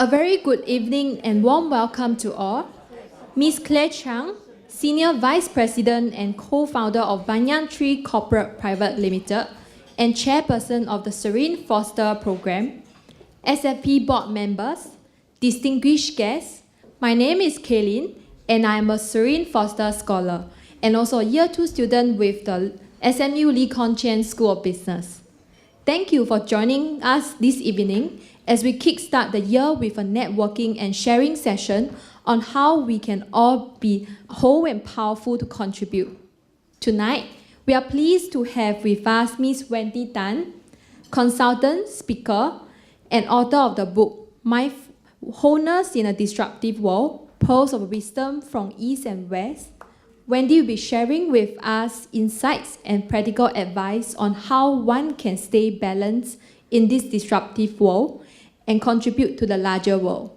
A very good evening and warm welcome to all. Ms. Claire Chang, Senior Vice President and Co-founder of Banyan Tree Corporate Private Limited and Chairperson of the Serene Foster Program, SFP board members, distinguished guests, my name is Kaylin and I am a Serene Foster Scholar and also a Year 2 student with the SMU Lee Kong Chian School of Business. Thank you for joining us this evening as we kickstart the year with a networking and sharing session on how we can all be whole and powerful to contribute. Tonight, we are pleased to have with us Ms. Wendy Tan, consultant, speaker, and author of the book, Wholeness in a Disruptive World, Pearls of Wisdom from East and West. Wendy will be sharing with us insights and practical advice on how one can stay balanced in this disruptive world and contribute to the larger world.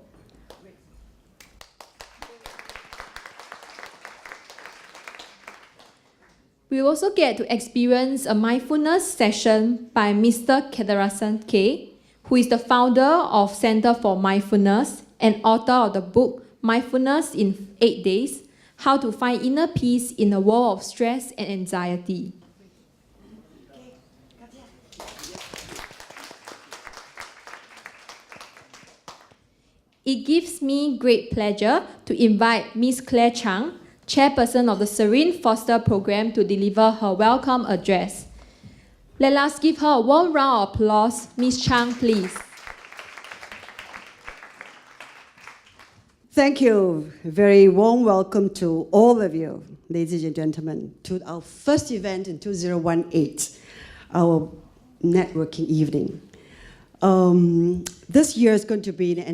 We also get to experience a mindfulness session by Mr. Kathirasan K, who is the founder of Center for Mindfulness and author of the book Mindfulness in 8 Days, How to Find Inner Peace in a World of Stress and Anxiety. It gives me great pleasure to invite Ms. Claire Chang, Chairperson of the Serene Foster Program, to deliver her welcome address. Let us give her a warm round of applause. Ms. Chang, please. Thank you. Very warm welcome to all of you, ladies and gentlemen, to our first event in 2018, our networking evening. This year is going to be yet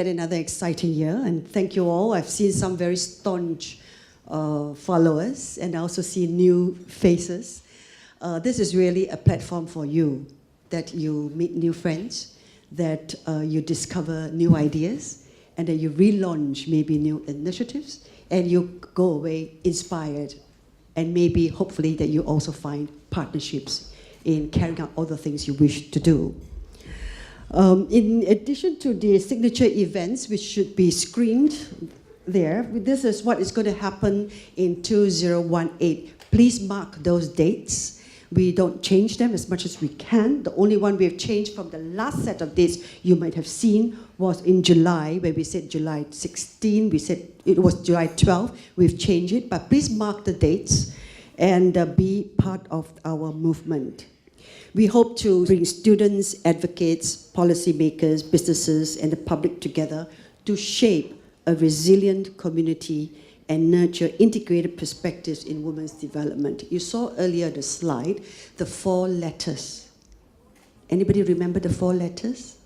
another exciting year, and thank you all. I've seen some very staunch followers, and I also see new faces. This is really a platform for you, that you meet new friends, that you discover new ideas, and that you relaunch maybe new initiatives, and you go away inspired, and maybe, hopefully, that you also find partnerships in carrying out all the things you wish to do. In addition to the signature events, which should be screened there, this is what is going to happen in 2018. Please mark those dates. We don't change them as much as we can. The only one we have changed from the last set of dates you might have seen was in July, where we said July 16. We said it was July 12. We've changed it, but please mark the dates and be part of our movement. We hope to bring students, advocates, policymakers, businesses, and the public together to shape a resilient community and nurture integrated perspectives in women's development. You saw earlier the slide, the 4 letters. Anybody remember the 4 letters?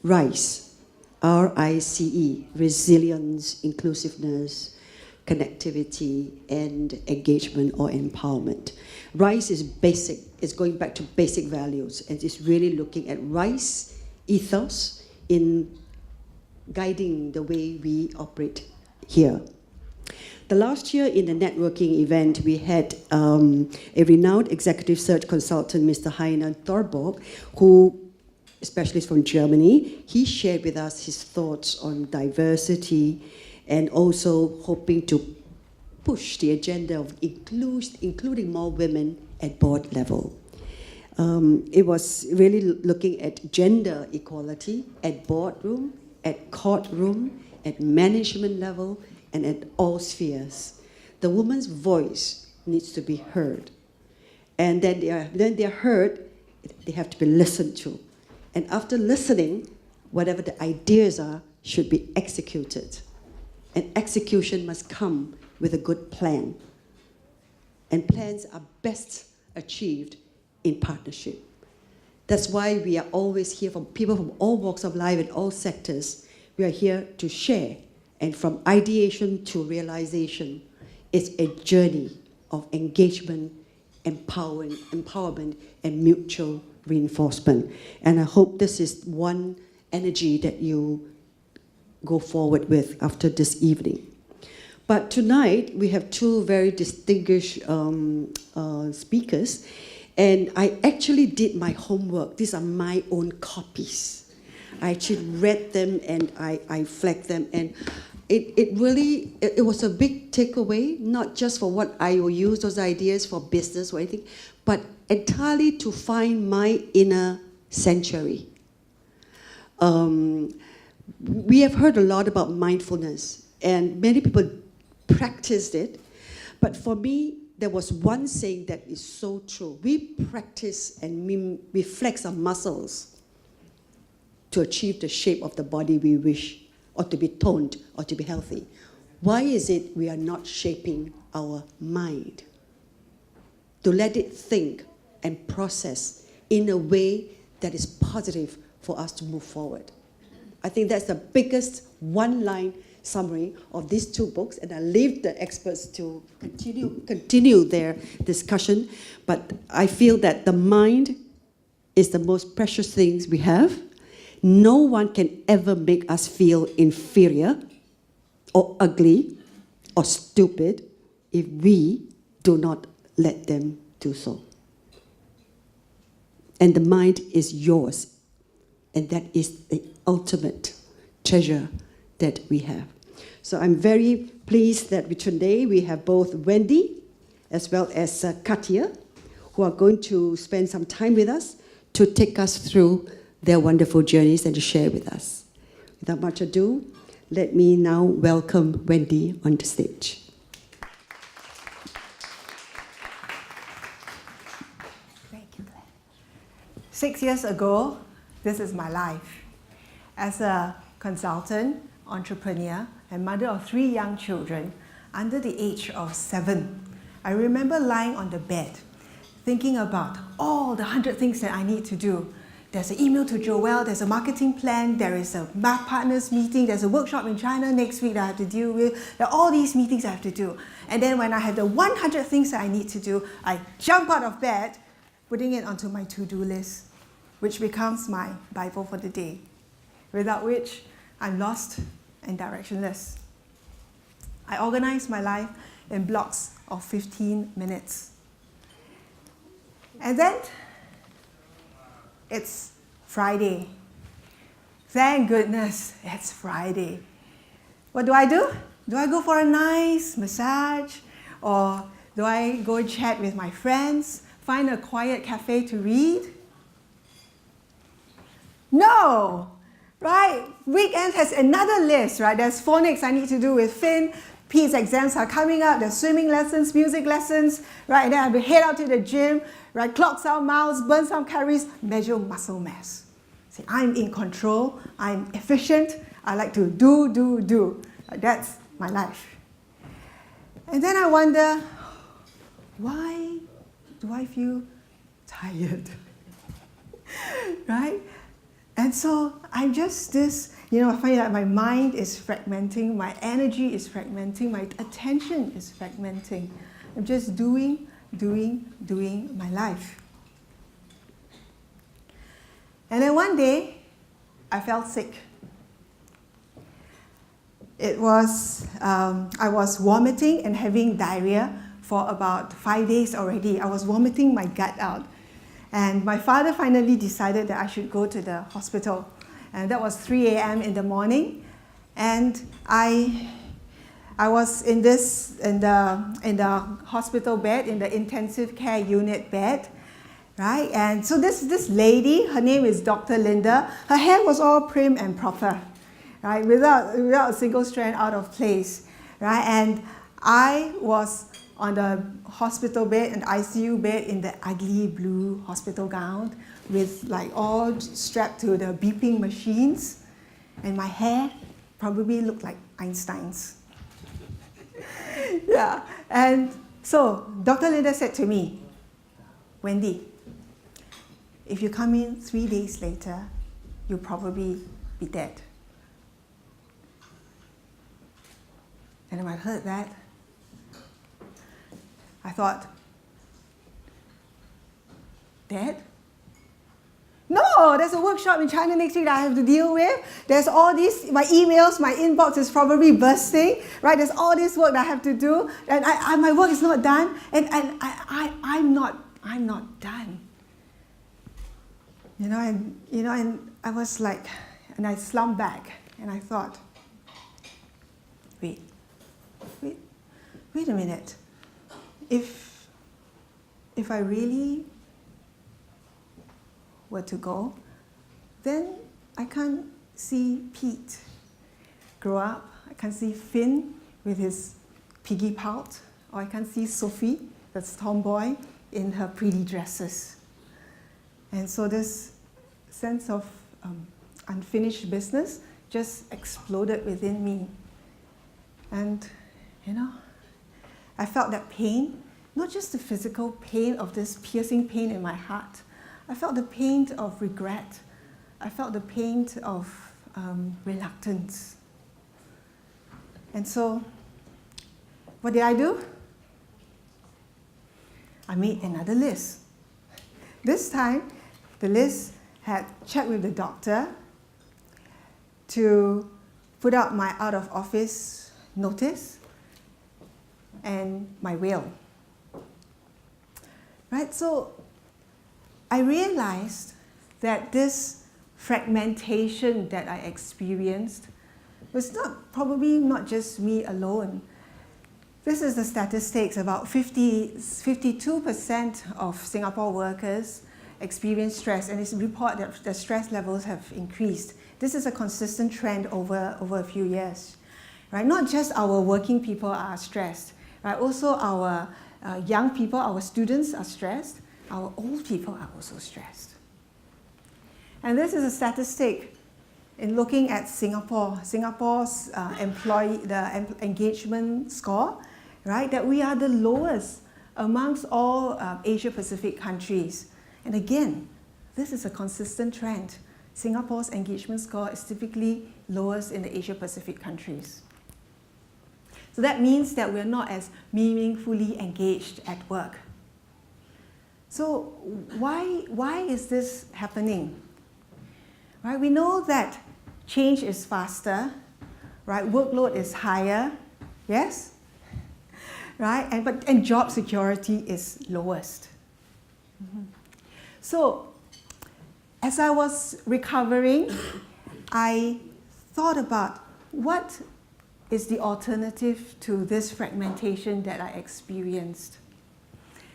RICE, R-I-C-E, resilience, inclusiveness, connectivity, and engagement or empowerment. RICE is basic. It's going back to basic values, and it's really looking at RICE ethos in guiding the way we operate here. The last year in the networking event, we had a renowned executive search consultant, Mr. Heiner Thorborg, who, especially from Germany, he shared with us his thoughts on diversity and also hoping to push the agenda of including more women at board level. It was really looking at gender equality at boardroom, at courtroom, at management level, and at all spheres. The woman's voice needs to be heard. And then they are heard, they have to be listened to. And after listening, whatever the ideas are should be executed. And execution must come with a good plan. And plans are best achieved in partnership. That's why we are always here from people from all walks of life and all sectors. We are here to share. And from ideation to realization, it's a journey of engagement, empowerment, and mutual reinforcement. And I hope this is one energy that you go forward with after this evening. But tonight, we have two very distinguished speakers. And I actually did my homework. These are my own copies. I actually read them and I flagged them. And it was a big takeaway, not just for what I will use those ideas for business or anything, but entirely to find my inner sanctuary. We have heard a lot about mindfulness, and many people practiced it. But for me, there was one saying that is so true. We practice and we flex our muscles to achieve the shape of the body we wish, or to be toned, or to be healthy. Why is it we are not shaping our mind to let it think and process in a way that is positive for us to move forward? I think that's the biggest one-line summary of these two books, and I leave the experts to continue their discussion. But I feel that the mind is the most precious thing we have. No one can ever make us feel inferior or ugly or stupid if we do not let them do so. And the mind is yours, and that is the ultimate treasure that we have. So I'm very pleased that today we have both Wendy as well as Katia, who are going to spend some time with us to take us through their wonderful journeys and to share with us. Without much ado, let me now welcome Wendy on the stage. Thank you, Claire. 6 years ago, this is my life. As a consultant, entrepreneur, and mother of 3 young children under the age of 7, I remember lying on the bed, thinking about all the 100 things that I need to do. There's an email to Joelle, there's a marketing plan, there is a partners meeting, there's a workshop in China next week that I have to deal with. There are all these meetings I have to do. And then when I have the 100 things that I need to do, I jump out of bed, putting it onto my to-do list, which becomes my Bible for the day, without which I'm lost and directionless. I organize my life in blocks of 15 minutes. And then it's Friday. Thank goodness it's Friday. What do? Do I go for a nice massage? Or do I go and chat with my friends? Find a quiet cafe to read? No! Right? Weekend has another list, right? There's phonics I need to do with Finn. Pete's exams are coming up. There's swimming lessons, music lessons, right? And then I have to head out to the gym, right? Clock some miles, burn some calories, measure muscle mass. See, I'm in control. I'm efficient. I like to do. That's my life. And then I wonder, why do I feel tired? Right? And so I'm just this, I find that my mind is fragmenting, my energy is fragmenting, my attention is fragmenting. I'm just doing my life. And then one day, I felt sick. It was, I was vomiting and having diarrhea for about 5 days already. I was vomiting my gut out. And my father finally decided that I should go to the hospital. And that was 3 a.m. in the morning. And I was in the hospital bed, in the intensive care unit bed, right? And so this lady, her name is Dr. Linda, her hair was all prim and proper, right? Without a single strand out of place, right? And I was on the hospital bed, an ICU bed, in the ugly blue hospital gown with like all strapped to the beeping machines, and my hair probably looked like Einstein's. Yeah, and so Dr. Linda said to me, Wendy, if you come in 3 days later, you'll probably be dead. And when I heard that, I thought, dead? No, there's a workshop in China next week that I have to deal with. There's all these, my emails, my inbox is probably bursting, right? There's all this work that I have to do, and my work is not done, and I'm not done. And I was like, and I slumped back, and I thought, wait a minute. If I really were to go, then I can't see Pete grow up. I can't see Finn with his piggy pout, or I can't see Sophie, that's tomboy, in her pretty dresses. And so this sense of unfinished business just exploded within me. And, I felt that pain, not just the physical pain of this piercing pain in my heart. I felt the pain of regret. I felt the pain of reluctance. And so, what did I do? I made another list. This time, the list had checked with the doctor to put out my out of office notice and my will. Right? So I realized that this fragmentation that I experienced was probably not just me alone. This is the statistics. About 52% of Singapore workers experience stress, and it's reported that the stress levels have increased. This is a consistent trend over a few years. Right? Not just our working people are stressed, right? Also our young people, our students are stressed. Our old people are also stressed. And this is a statistic in looking at Singapore's engagement score, right? That we are the lowest amongst all Asia-Pacific countries. And again, this is a consistent trend. Singapore's engagement score is typically lowest in the Asia-Pacific countries. So that means that we're not as meaningfully engaged at work. So why is this happening? Right? We know that change is faster, right? Workload is higher, yes? Right? And job security is lowest. Mm-hmm. So as I was recovering, I thought about what is the alternative to this fragmentation that I experienced.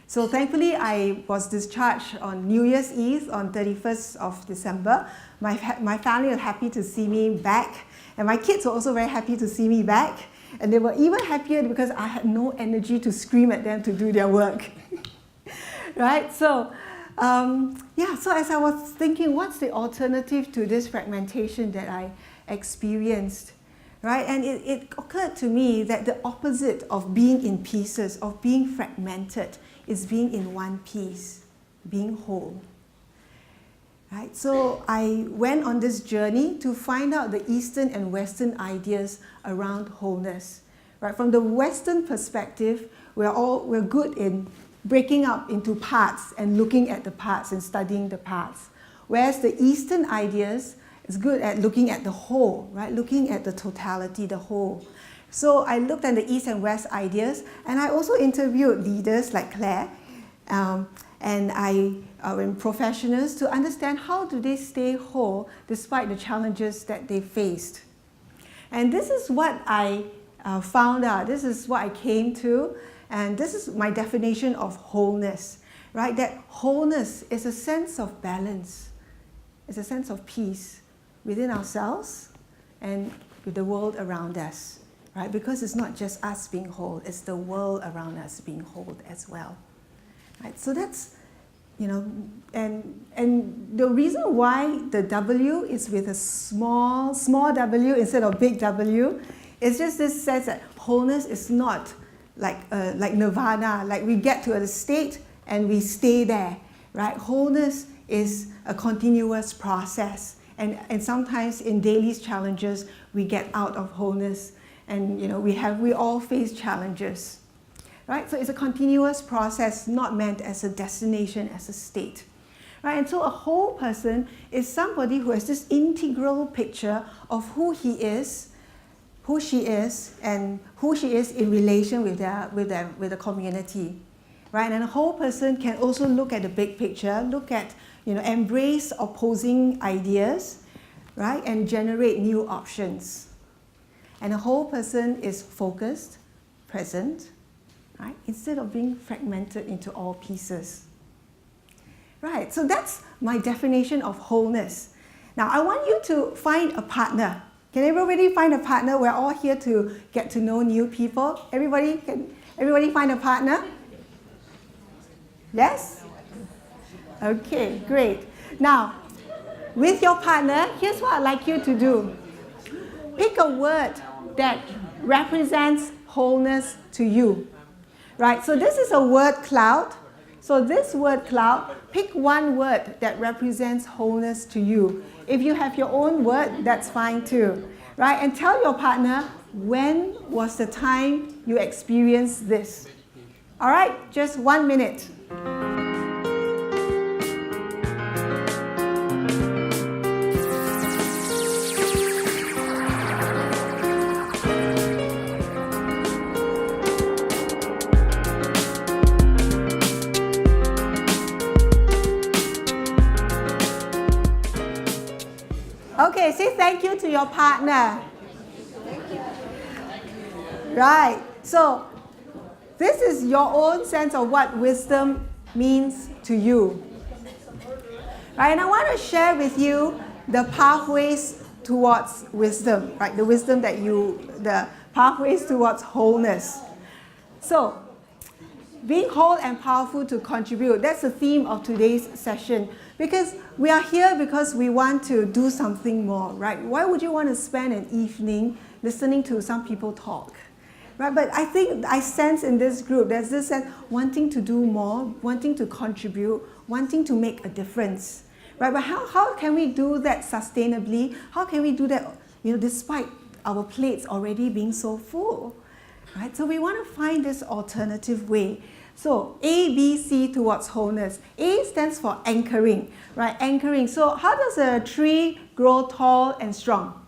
So thankfully, I was discharged on New Year's Eve on 31st of December. My family were happy to see me back, and my kids were also very happy to see me back. And they were even happier because I had no energy to scream at them to do their work. Right? So, so as I was thinking, what's the alternative to this fragmentation that I experienced? Right? And it occurred to me that the opposite of being in pieces, of being fragmented, is being in one piece, being whole. Right? So I went on this journey to find out the Eastern and Western ideas around wholeness. Right? From the Western perspective, we're good in breaking up into parts and looking at the parts and studying the parts. Whereas the Eastern ideas is good at looking at the whole, right? Looking at the totality, the whole. So I looked at the East and West ideas, and I also interviewed leaders like Claire and professionals to understand how do they stay whole despite the challenges that they faced. And this is what I found out. This is what I came to, and this is my definition of wholeness. right? That wholeness is a sense of balance, it's a sense of peace within ourselves and with the world around us, right? Because it's not just us being whole, it's the world around us being whole as well, right? So that's, you know, and the reason why the W is with a small w instead of big W is just this sense that wholeness is not like nirvana, like we get to a state and we stay there, right? Wholeness is a continuous process, and sometimes in daily challenges we get out of wholeness, and you know we all face challenges. Right? So it's a continuous process, not meant as a destination, as a state. Right? And so a whole person is somebody who has this integral picture of who he is, who she is, and who she is in relation with the community. Right? And a whole person can also look at the big picture, look at, you know, embrace opposing ideas, right? And generate new options. And a whole person is focused, present, right? Instead of being fragmented into all pieces. Right, so that's my definition of wholeness. Now I want you to find a partner. Can everybody find a partner? We're all here to get to know new people. Can everybody find a partner? Yes? Okay, great. Now, with your partner, here's what I'd like you to do. Pick a word that represents wholeness to you. Right, so this is a word cloud. So this word cloud, pick one word that represents wholeness to you. If you have your own word, that's fine too. Right, and tell your partner, when was the time you experienced this? All right, just 1 minute. Okay, say thank you to your partner. Thank you. Right, so this is your own sense of what wisdom means to you. Right, and I want to share with you the pathways towards wisdom, right? The pathways towards wholeness. So, being whole and powerful to contribute, that's the theme of today's session. Because we are here because we want to do something more, right? Why would you want to spend an evening listening to some people talk? Right? But I think I sense in this group, there's this sense wanting to do more, wanting to contribute, wanting to make a difference. Right? But how can we do that sustainably? How can we do that, you know, despite our plates already being so full? Right? So we want to find this alternative way. So A, B, C towards wholeness. A stands for anchoring, right? Anchoring. So how does a tree grow tall and strong?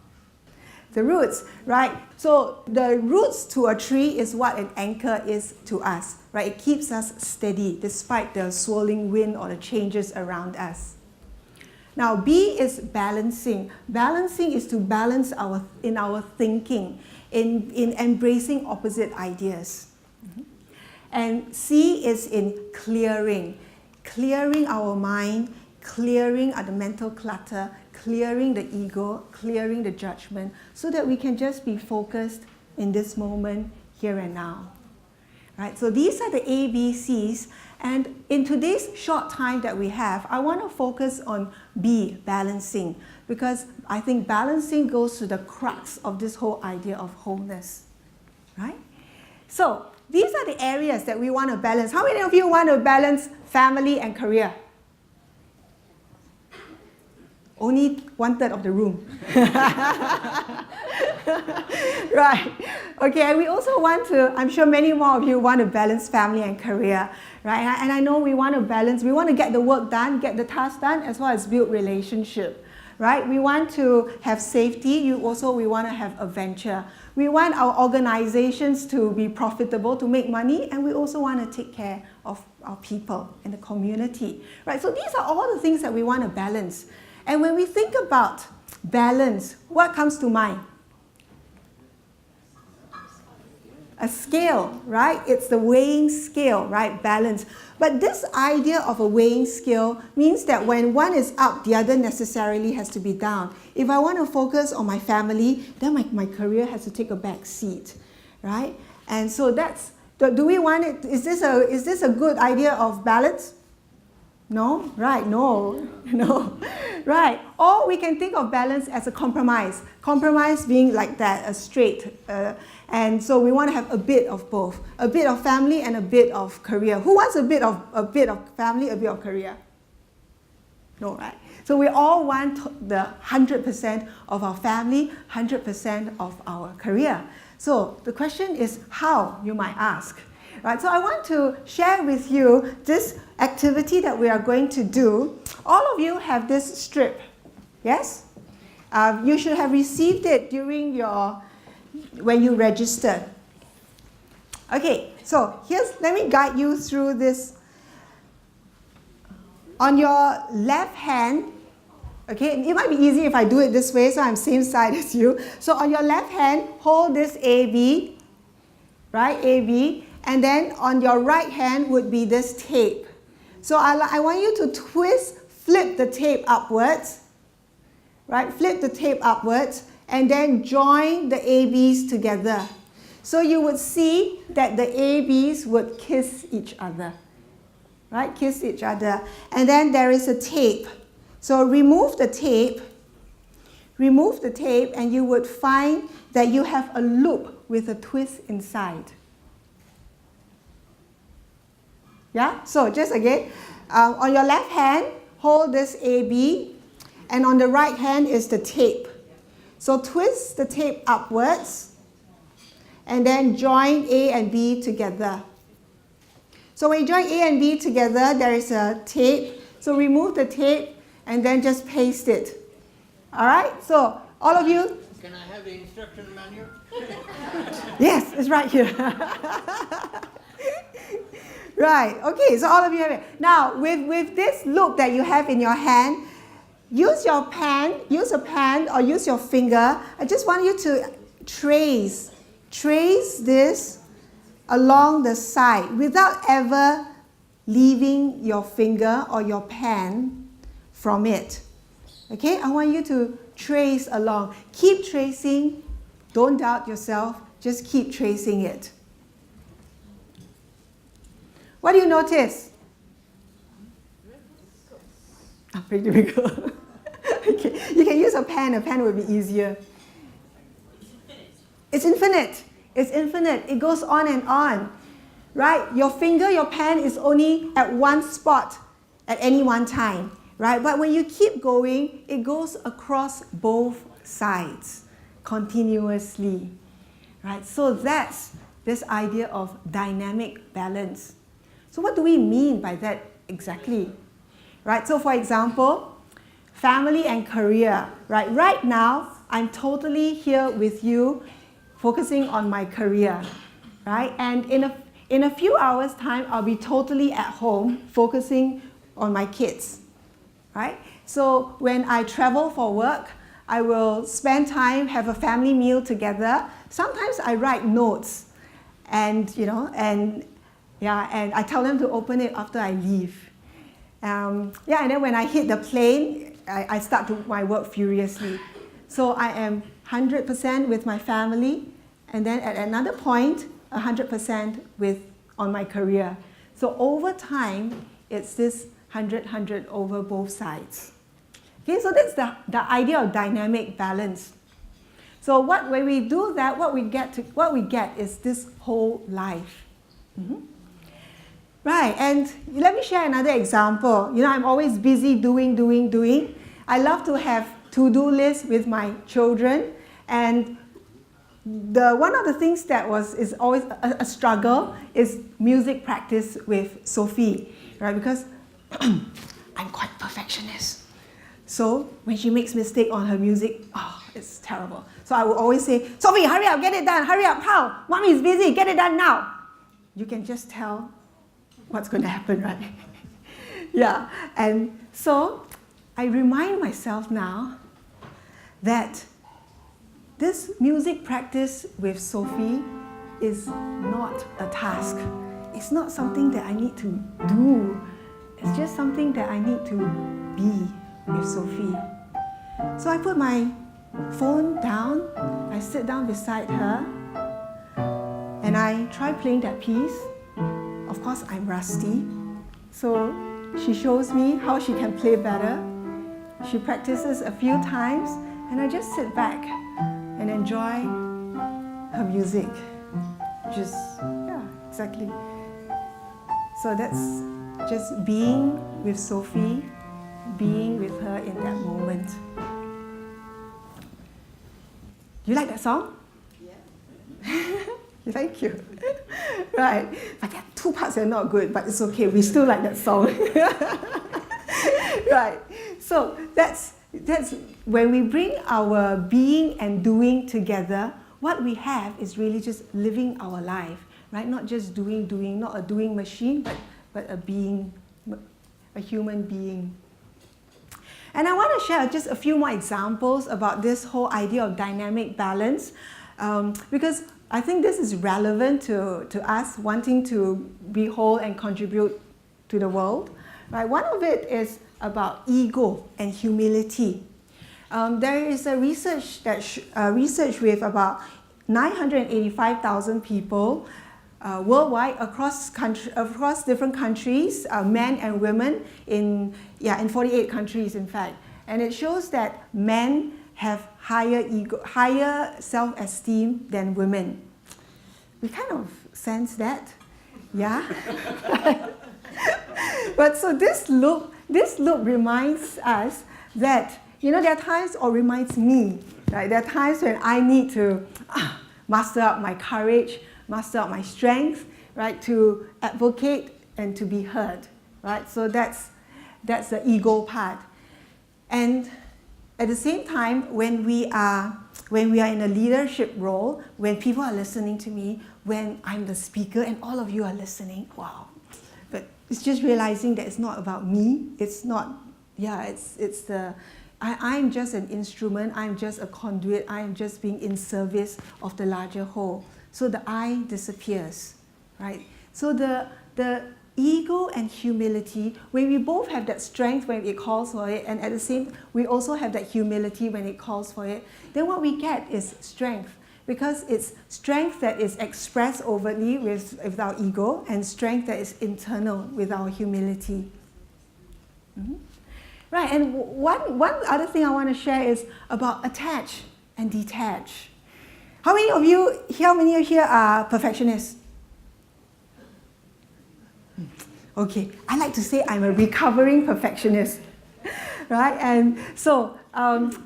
The roots, right? So the roots to a tree is what an anchor is to us, right? It keeps us steady despite the swirling wind or the changes around us. Now B is balancing. Balancing is to balance our thinking, in embracing opposite ideas. And C is in clearing. Clearing our mind, clearing the mental clutter, clearing the ego, clearing the judgment, so that we can just be focused in this moment, here and now. Right? So these are the ABCs, and in today's short time that we have, I want to focus on B, balancing, because I think balancing goes to the crux of this whole idea of wholeness. Right? So these are the areas that we want to balance. How many of you want to balance family and career? Only 1/3 of the room. Right. Okay, and we also want to, I'm sure many more of you want to balance family and career. Right? And I know we want to balance, we want to get the work done, get the task done, as well as build relationship. Right? We want to have safety. We want to have adventure. We want our organizations to be profitable, to make money, and we also want to take care of our people in the community. Right? So these are all the things that we want to balance. And when we think about balance, what comes to mind? a scale, right? It's the weighing scale, right? Balance. But this idea of a weighing scale means that when one is up, the other necessarily has to be down. If I want to focus on my family, then my career has to take a back seat, right? And so that's, do we want it, is this a good idea of balance? No? Right, no, no. Right, or we can think of balance as a compromise. Compromise being like that, a straight. And so we want to have a bit of both. A bit of family and a bit of career. Who wants a bit of family, a bit of career? No, right? So we all want the 100% of our family, 100% of our career. So the question is how, you might ask. Right, so I want to share with you this activity that we are going to do. All of you have this strip, yes? You should have received it during when you registered. Okay, so let me guide you through this. On your left hand, okay, it might be easy if I do it this way, so I'm same side as you. So on your left hand, hold this AB, right, AB. And then on your right hand would be this tape. So I want you to flip the tape upwards, right? Flip the tape upwards and then join the ABs together. So you would see that the ABs would kiss each other, right? Kiss each other. And then there is a tape. So remove the tape, and you would find that you have a loop with a twist inside. Yeah, so just again, on your left hand, hold this AB, and on the right hand is the tape. So twist the tape upwards, and then join A and B together. So when you join A and B together, there is a tape. So remove the tape, and then just paste it. All right, so all of you. Can I have the instruction manual? Yes, it's right here. Right, okay, so all of you have it. Now, with this loop that you have in your hand, use a pen or use your finger. I just want you to trace this along the side without ever leaving your finger or your pen from it. Okay, I want you to trace along. Keep tracing, don't doubt yourself, just keep tracing it. What do you notice? Oh, pretty difficult. Okay. You can use a pen would be easier. It's infinite. It's infinite. It goes on and on. Right? Your finger, your pen is only at one spot at any one time. Right? But when you keep going, it goes across both sides continuously. Right? So that's this idea of dynamic balance. So what do we mean by that exactly? Right, so for example, family and career. Right now, I'm totally here with you, focusing on my career. Right, and in a few hours' time, I'll be totally at home, focusing on my kids. Right, so when I travel for work, I will spend time, have a family meal together. Sometimes I write notes, and and I tell them to open it after I leave. And then when I hit the plane, I start my work furiously. So I am 100% with my family, and then at another point, 100% on my career. So over time, it's this 100 over both sides. Okay, so that's the idea of dynamic balance. So when we do that, what we get is this whole life. Mm-hmm. Right, and let me share another example. I'm always busy doing. I love to have to-do lists with my children, and one of the things that is always a struggle is music practice with Sophie, right? Because I'm quite perfectionist. So when she makes mistake on her music, it's terrible. So I will always say, Sophie, hurry up, get it done, hurry up, how? Mommy is busy, get it done now. You can just tell what's going to happen, right? Yeah, and so I remind myself now that this music practice with Sophie is not a task. It's not something that I need to do. It's just something that I need to be with Sophie. So I put my phone down, I sit down beside her, and I try playing that piece. Of course, I'm rusty. So she shows me how she can play better. She practices a few times, and I just sit back and enjoy her music. Just, yeah, exactly. So that's just being with Sophie, being with her in that moment. You like that song? Yeah. Thank you. Right. But there are two parts that are not good, but it's okay. We still like that song. Right. So that's when we bring our being and doing together, what we have is really just living our life, right? Not just doing, not a doing machine, but a being, a human being. And I want to share just a few more examples about this whole idea of dynamic balance, because I think this is relevant to us wanting to be whole and contribute to the world. Right? One of it is about ego and humility. There is a research research with about 985,000 people worldwide across different countries, men and women in 48 countries in fact, and it shows that men have higher self-esteem than women. We kind of sense that, yeah. But so this loop reminds us that, you know, there are times, or reminds me, right? There are times when I need to master up my courage, master up my strength, right? To advocate and to be heard, right? So that's the ego part. And at the same time, when we are in a leadership role, when people are listening to me, when I'm the speaker and all of you are listening, wow. But it's just realizing that it's not about me. It's not, I'm just an instrument. I'm just a conduit. I'm just being in service of the larger whole. So the I disappears, right? So the ego and humility, when we both have that strength when it calls for it, and at the same, we also have that humility when it calls for it, then what we get is strength. Because it's strength that is expressed overtly with our ego, and strength that is internal with our humility. Mm-hmm. Right, and one other thing I want to share is about attach and detach. How many of you here are perfectionists? Okay, I like to say I'm a recovering perfectionist, right? And so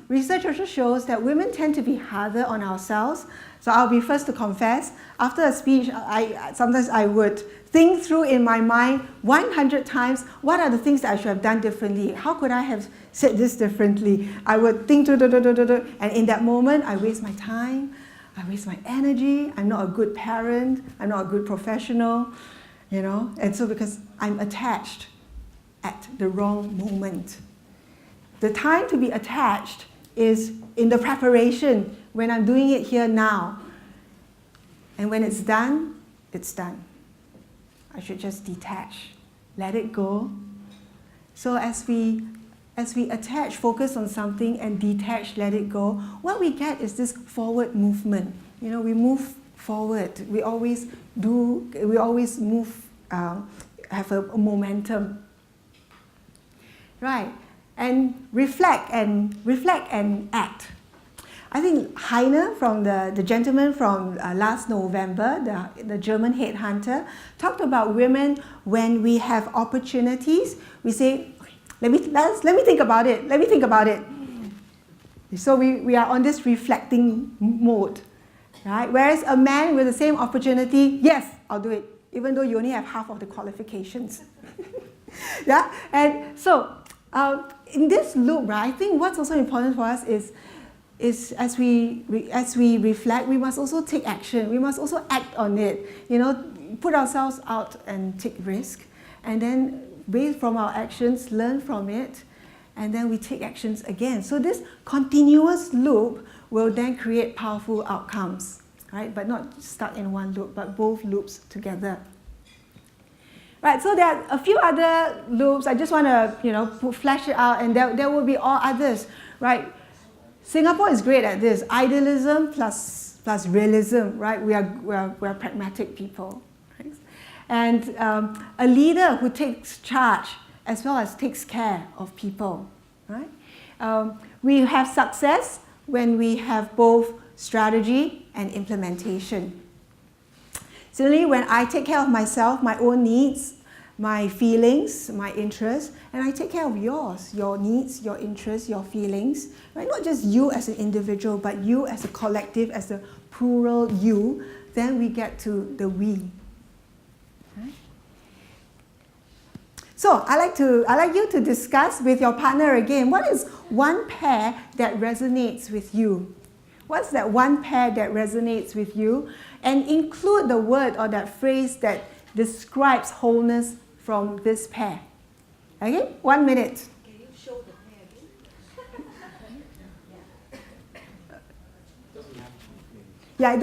research also shows that women tend to be harder on ourselves. So I'll be first to confess. After a speech, sometimes I would think through in my mind 100 times, what are the things that I should have done differently? How could I have said this differently? I would think, and in that moment, I waste my time, I waste my energy, I'm not a good parent, I'm not a good professional, you know? And so because I'm attached at the wrong moment. The time to be attached is in the preparation, when I'm doing it here now. And when it's done, it's done. I should just detach, let it go. So as we attach, focus on something, and detach, let it go, what we get is this forward movement. You know, we move forward. We always move, have a momentum. Right, and reflect and act. I think Heine, from the gentleman from last November, the German headhunter, talked about women when we have opportunities, we say, let me think about it, let me think about it. So we are on this reflecting mode, right? Whereas a man with the same opportunity, yes, I'll do it, even though you only have half of the qualifications. Yeah, and so in this loop, right, I think what's also important for us is as we reflect, we must also take action. We must also act on it. You know, put ourselves out and take risk, and then based from our actions, learn from it, and then we take actions again. So this continuous loop will then create powerful outcomes. right? But not stuck in one loop, but both loops together. Right, so there are a few other loops. I just want to, flesh it out, and there will be all others, right? Singapore is great at this. Idealism plus realism, right? We are pragmatic people, right? And a leader who takes charge as well as takes care of people, right? We have success when we have both strategy and implementation. Similarly, when I take care of myself, my own needs, my feelings, my interests, and I take care of yours, your needs, your interests, your feelings, right? Not just you as an individual, but you as a collective, as a plural you, then we get to the we. Right? So I'd like you to discuss with your partner again, what is one pair that resonates with you? What's that one pair that resonates with you? And include the word or that phrase that describes wholeness from this pair. Okay? 1 minute. Can you show the pair again? Yeah, it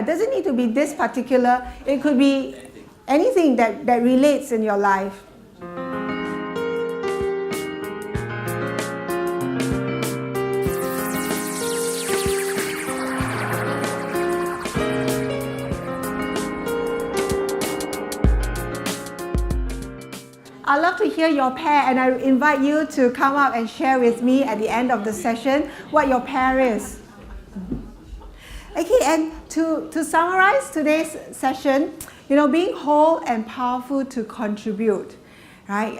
doesn't need to be this particular. It could be anything that relates in your life. I'd love to hear your pair, and I invite you to come up and share with me at the end of the session what your pair is. Okay, and to summarize today's session, being whole and powerful to contribute, right?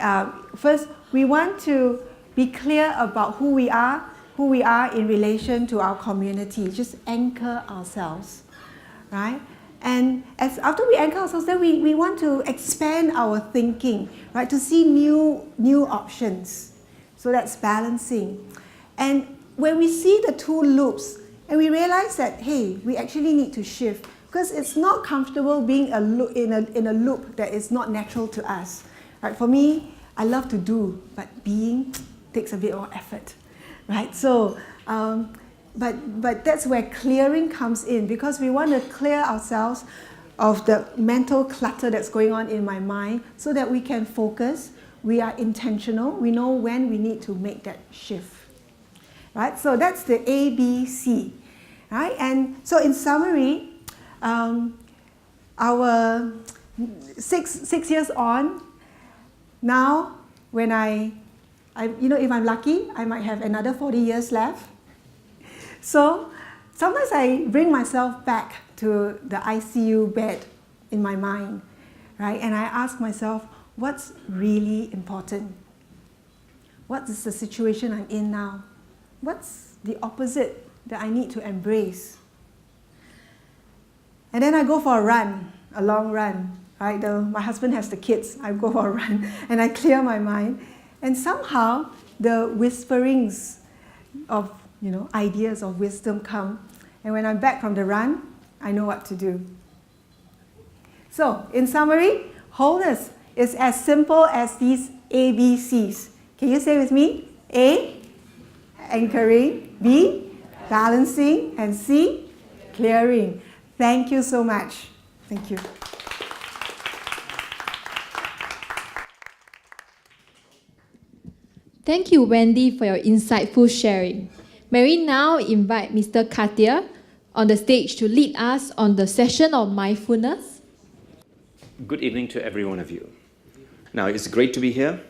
First, we want to be clear about who we are in relation to our community. Just anchor ourselves, right? And after we anchor ourselves, then we want to expand our thinking, right? To see new options. So that's balancing. And when we see the two loops, and we realize that, hey, we actually need to shift, because it's not comfortable being in a loop that is not natural to us. Right? For me, I love to do, but being takes a bit more effort, right? So, but that's where clearing comes in, because we want to clear ourselves of the mental clutter that's going on in my mind so that we can focus, we are intentional, we know when we need to make that shift. Right? So that's the ABC. Right? And so in summary, our six years on, now when I if I'm lucky, I might have another 40 years left. So sometimes I bring myself back to the ICU bed in my mind, right? And I ask myself, what's really important? What is the situation I'm in now? What's the opposite that I need to embrace? And then I go for a run, a long run, right? My husband has the kids, I go for a run, and I clear my mind. And somehow the whisperings of ideas of wisdom come. And when I'm back from the run, I know what to do. So, in summary, wholeness is as simple as these ABCs. Can you say with me? A, anchoring. B, balancing. And C, clearing. Thank you so much. Thank you. Thank you, Wendy, for your insightful sharing. May we now invite Mr. Kathir on the stage to lead us on the session of mindfulness. Good evening to every one of you. Now, it's great to be here.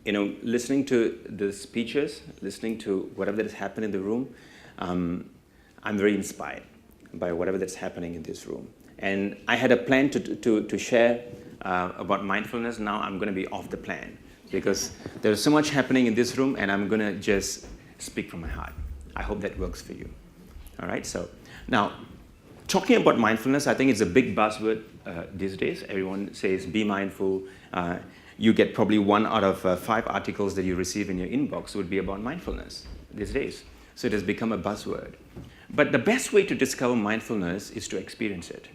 Listening to the speeches, listening to whatever that has happened in the room, I'm very inspired by whatever that's happening in this room. And I had a plan to share about mindfulness. Now I'm going to be off the plan because there's so much happening in this room, and I'm going to just speak from my heart. I hope that works for you. All right, so now, talking about mindfulness, I think it's a big buzzword these days. Everyone says, be mindful. You get probably 1 out of 5 articles that you receive in your inbox would be about mindfulness these days. So it has become a buzzword. But the best way to discover mindfulness is to experience it.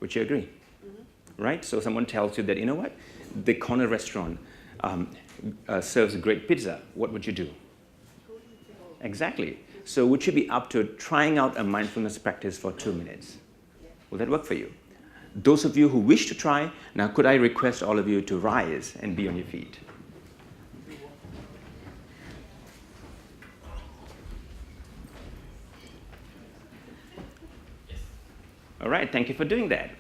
Would you agree? Mm-hmm. Right? So someone tells you that, the corner restaurant serves great pizza. What would you do? Exactly. So would you be up to trying out a mindfulness practice for 2 minutes? Will that work for you? Those of you who wish to try, now could I request all of you to rise and be on your feet? All right, thank you for doing that.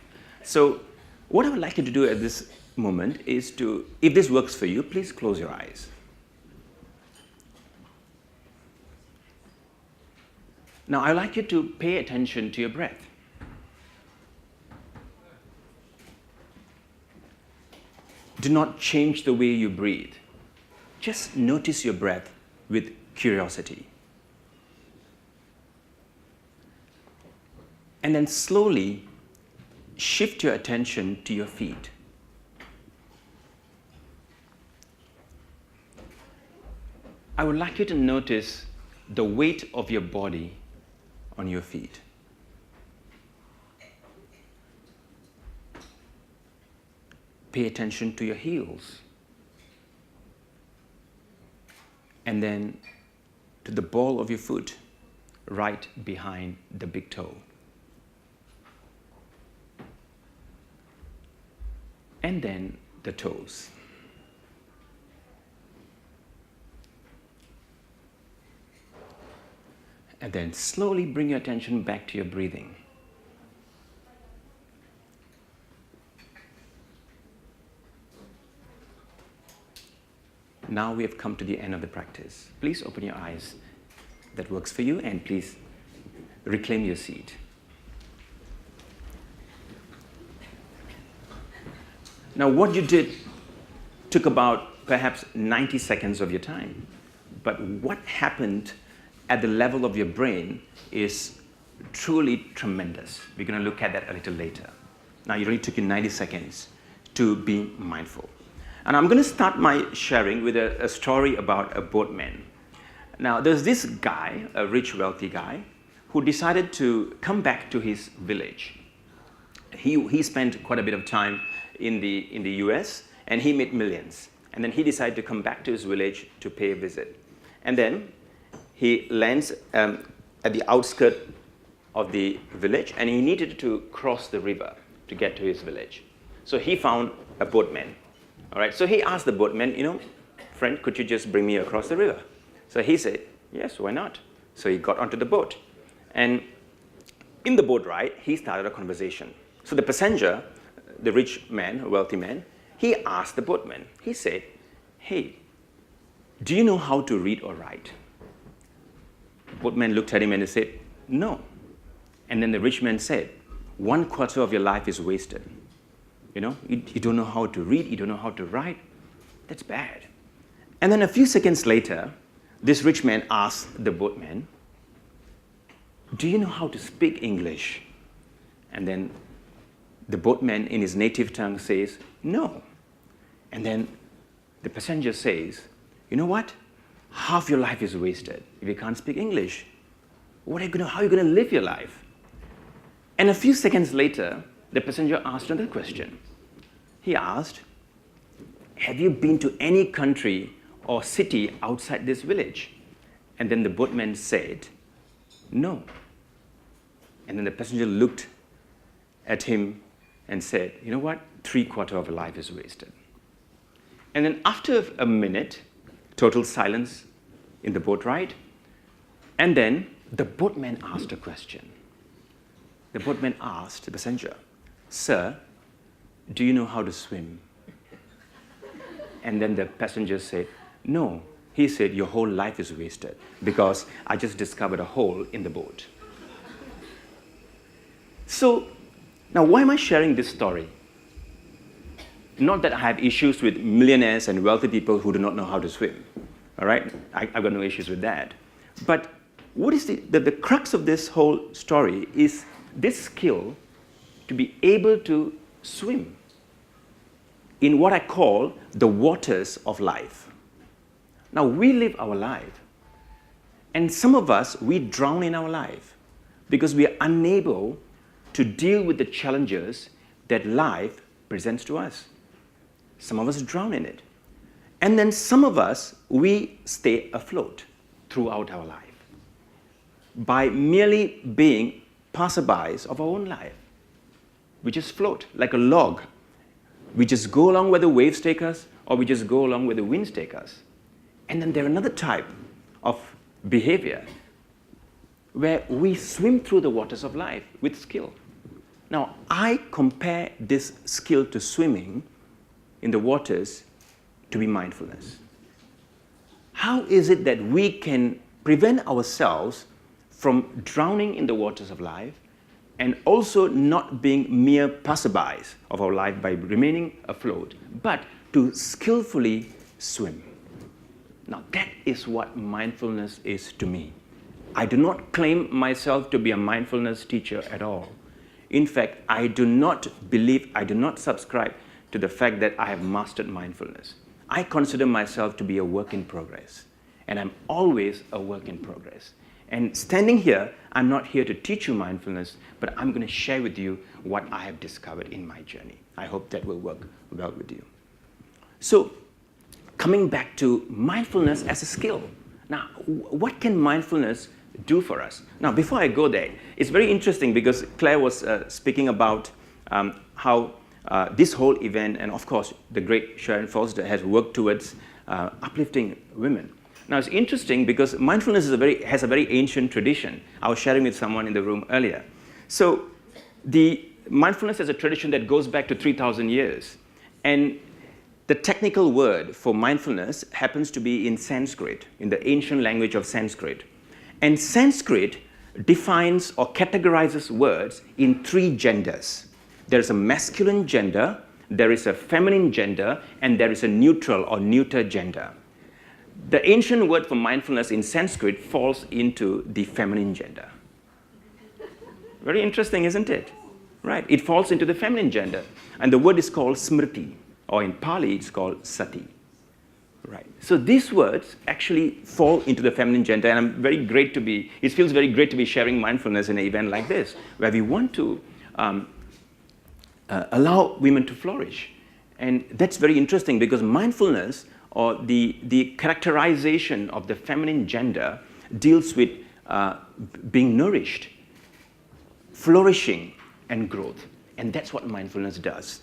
So what I would like you to do at this moment is to, if this works for you, please close your eyes. Now, I'd like you to pay attention to your breath. Do not change the way you breathe. Just notice your breath with curiosity. And then slowly shift your attention to your feet. I would like you to notice the weight of your body on your feet. Pay attention to your heels. And then to the ball of your foot right behind the big toe. And then the toes. And then slowly bring your attention back to your breathing. Now we have come to the end of the practice. Please open your eyes. That works for you, and please reclaim your seat. Now, what you did took about perhaps 90 seconds of your time. But what happened at the level of your brain is truly tremendous. We're going to look at that a little later. Now, it only took you 90 seconds to be mindful. And I'm going to start my sharing with a story about a boatman. Now, there's this guy, a rich, wealthy guy, who decided to come back to his village. He spent quite a bit of time in the US, and he made millions. And then he decided to come back to his village to pay a visit. And then he lands at the outskirts of the village, and he needed to cross the river to get to his village. So he found a boatman. All right, so he asked the boatman, friend, could you just bring me across the river? So he said, yes, why not? So he got onto the boat. And in the boat ride, he started a conversation. So the passenger, the rich man, a wealthy man, he asked the boatman, he said, hey, do you know how to read or write? The boatman looked at him and he said, no. And then the rich man said, 1/4 of your life is wasted. You don't know how to read, you don't know how to write. That's bad. And then a few seconds later, this rich man asked the boatman, do you know how to speak English? And then the boatman in his native tongue says, no. And then the passenger says, you know what? Half your life is wasted if you can't speak English. How are you going to live your life? And a few seconds later, the passenger asked another question. He asked, have you been to any country or city outside this village? And then the boatman said, no. And then the passenger looked at him and said, you know what? 3/4 of a life is wasted. And then after a minute, total silence in the boat ride. And then the boatman asked a question. The boatman asked the passenger, sir, do you know how to swim? And then the passenger said, no. He said, your whole life is wasted because I just discovered a hole in the boat. So now why am I sharing this story? Not that I have issues with millionaires and wealthy people who do not know how to swim. All right? I've got no issues with that. But what is the crux of this whole story is this skill to be able to swim in what I call the waters of life. Now, we live our life, and some of us, we drown in our life because we are unable to deal with the challenges that life presents to us. Some of us drown in it. And then some of us, we stay afloat throughout our life. by merely being passerbys of our own life. We just float like a log. We just go along where the waves take us, or we just go along where the winds take us. And then there's another type of behavior where we swim through the waters of life with skill. Now, I compare this skill to swimming in the waters to be mindfulness. How is it that we can prevent ourselves from drowning in the waters of life and also not being mere passerbys of our life by remaining afloat, but to skillfully swim? Now, that is what mindfulness is to me. I do not claim myself to be a mindfulness teacher at all. In fact, I do not subscribe to the fact that I have mastered mindfulness. I consider myself to be a work in progress, and I'm always a work in progress. And standing here, I'm not here to teach you mindfulness, but I'm going to share with you what I have discovered in my journey. I hope that will work well with you. So, coming back to mindfulness as a skill. Now, what can mindfulness do for us? Now, before I go there, it's very interesting because Claire was speaking about how this whole event, and of course, the great Sharon Foster has worked towards uplifting women. Now, it's interesting because mindfulness has a very ancient tradition. I was sharing with someone in the room earlier. So, the mindfulness is a tradition that goes back to 3,000 years. And the technical word for mindfulness happens to be in Sanskrit, in the ancient language of Sanskrit. And Sanskrit defines or categorizes words in 3 genders. There's a masculine gender, there is a feminine gender, and there is a neutral or neuter gender. The ancient word for mindfulness in Sanskrit falls into the feminine gender. Very interesting, isn't it? Right, it falls into the feminine gender. And the word is called smriti, or in Pali, it's called sati. Right. So these words actually fall into the feminine gender, and it feels very great to be sharing mindfulness in an event like this, where we want to allow women to flourish. And that's very interesting because mindfulness, or the characterization of the feminine gender, deals with being nourished, flourishing, and growth. And that's what mindfulness does.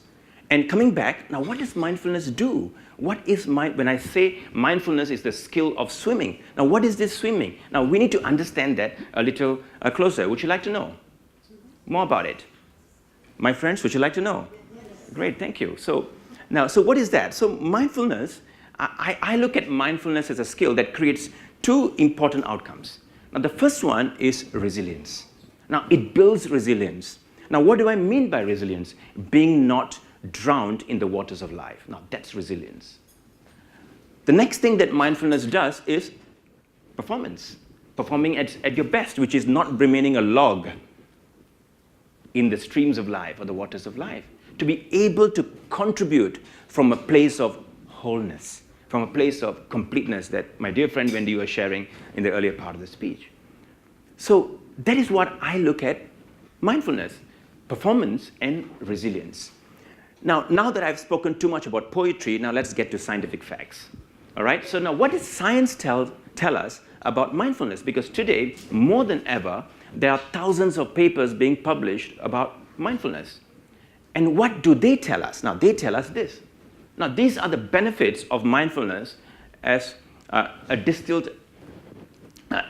And coming back, now what does mindfulness do? When I say mindfulness is the skill of swimming, now what is this swimming? Now we need to understand that a little closer. Would you like to know more about it? My friends, would you like to know? Yes. Great, thank you. So what is that? So mindfulness, I look at mindfulness as a skill that creates 2 important outcomes. Now the first one is resilience. Now it builds resilience. Now what do I mean by resilience? Being not drowned in the waters of life. Now that's resilience. The next thing that mindfulness does is performance. Performing at your best, which is not remaining a log in the streams of life or the waters of life. To be able to contribute from a place of wholeness, from a place of completeness that my dear friend Wendy was sharing in the earlier part of the speech. So that is what I look at mindfulness, performance and resilience. Now that I've spoken too much about poetry, now let's get to scientific facts. All right, so now what does science tell us about mindfulness? Because today, more than ever, there are thousands of papers being published about mindfulness. And what do they tell us? Now, they tell us this. Now, these are the benefits of mindfulness as a distilled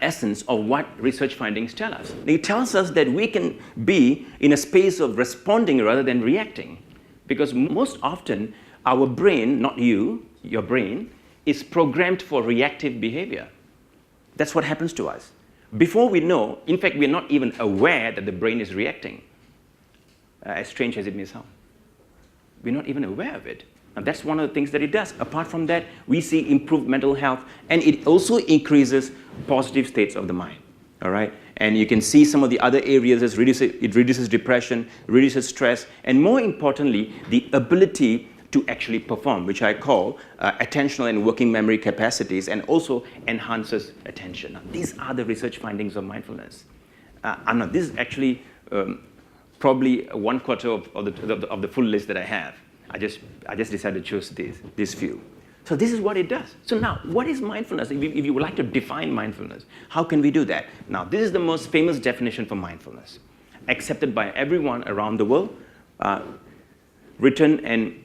essence of what research findings tell us. It tells us that we can be in a space of responding rather than reacting. Because most often, our brain, not you, your brain, is programmed for reactive behavior. That's what happens to us. Before we know, in fact, we're not even aware that the brain is reacting, as strange as it may sound. We're not even aware of it. And that's one of the things that it does. Apart from that, we see improved mental health, and it also increases positive states of the mind. All right? And you can see some of the other areas as it reduces depression, reduces stress, and more importantly, the ability to actually perform, which I call attentional and working memory capacities, and also enhances attention. Now, these are the research findings of mindfulness. This is actually probably 1/4 of the full list that I have. I just decided to choose these few. So this is what it does. So now, what is mindfulness? If you would like to define mindfulness, how can we do that? Now, this is the most famous definition for mindfulness, accepted by everyone around the world, written and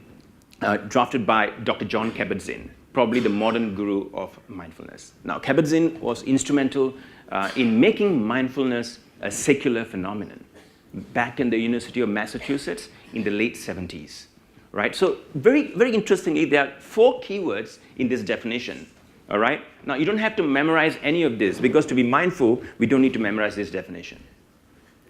drafted by Dr. John Kabat-Zinn, probably the modern guru of mindfulness. Now, Kabat-Zinn was instrumental in making mindfulness a secular phenomenon back in the University of Massachusetts in the late 70s. Right? So very, very interestingly, there are 4 keywords in this definition. All right? Now, you don't have to memorize any of this, because to be mindful, we don't need to memorize this definition.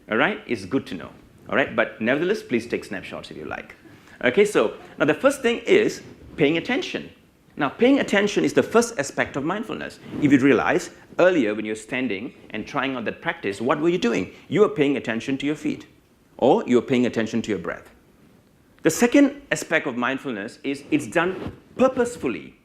All right? It's good to know. All right? But nevertheless, please take snapshots if you like. Okay, so now the first thing is paying attention. Now, paying attention is the first aspect of mindfulness. If you realize, earlier when you're standing and trying out that practice, what were you doing? You were paying attention to your feet, or you were paying attention to your breath. The second aspect of mindfulness is it's done purposefully,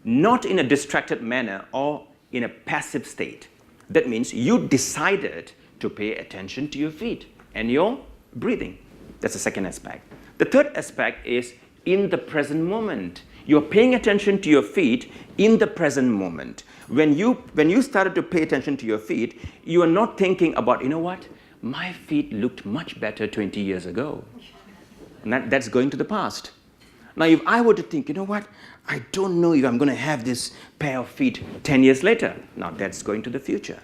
not in a distracted manner or in a passive state. That means you decided to pay attention to your feet and your breathing. That's the second aspect. The third aspect is in the present moment. You're paying attention to your feet in the present moment. When you started to pay attention to your feet, you are not thinking about, you know what, my feet looked much better 20 years ago. And that's going to the past. Now, if I were to think, you know what, I don't know if I'm going to have this pair of feet 10 years later. Now, that's going to the future.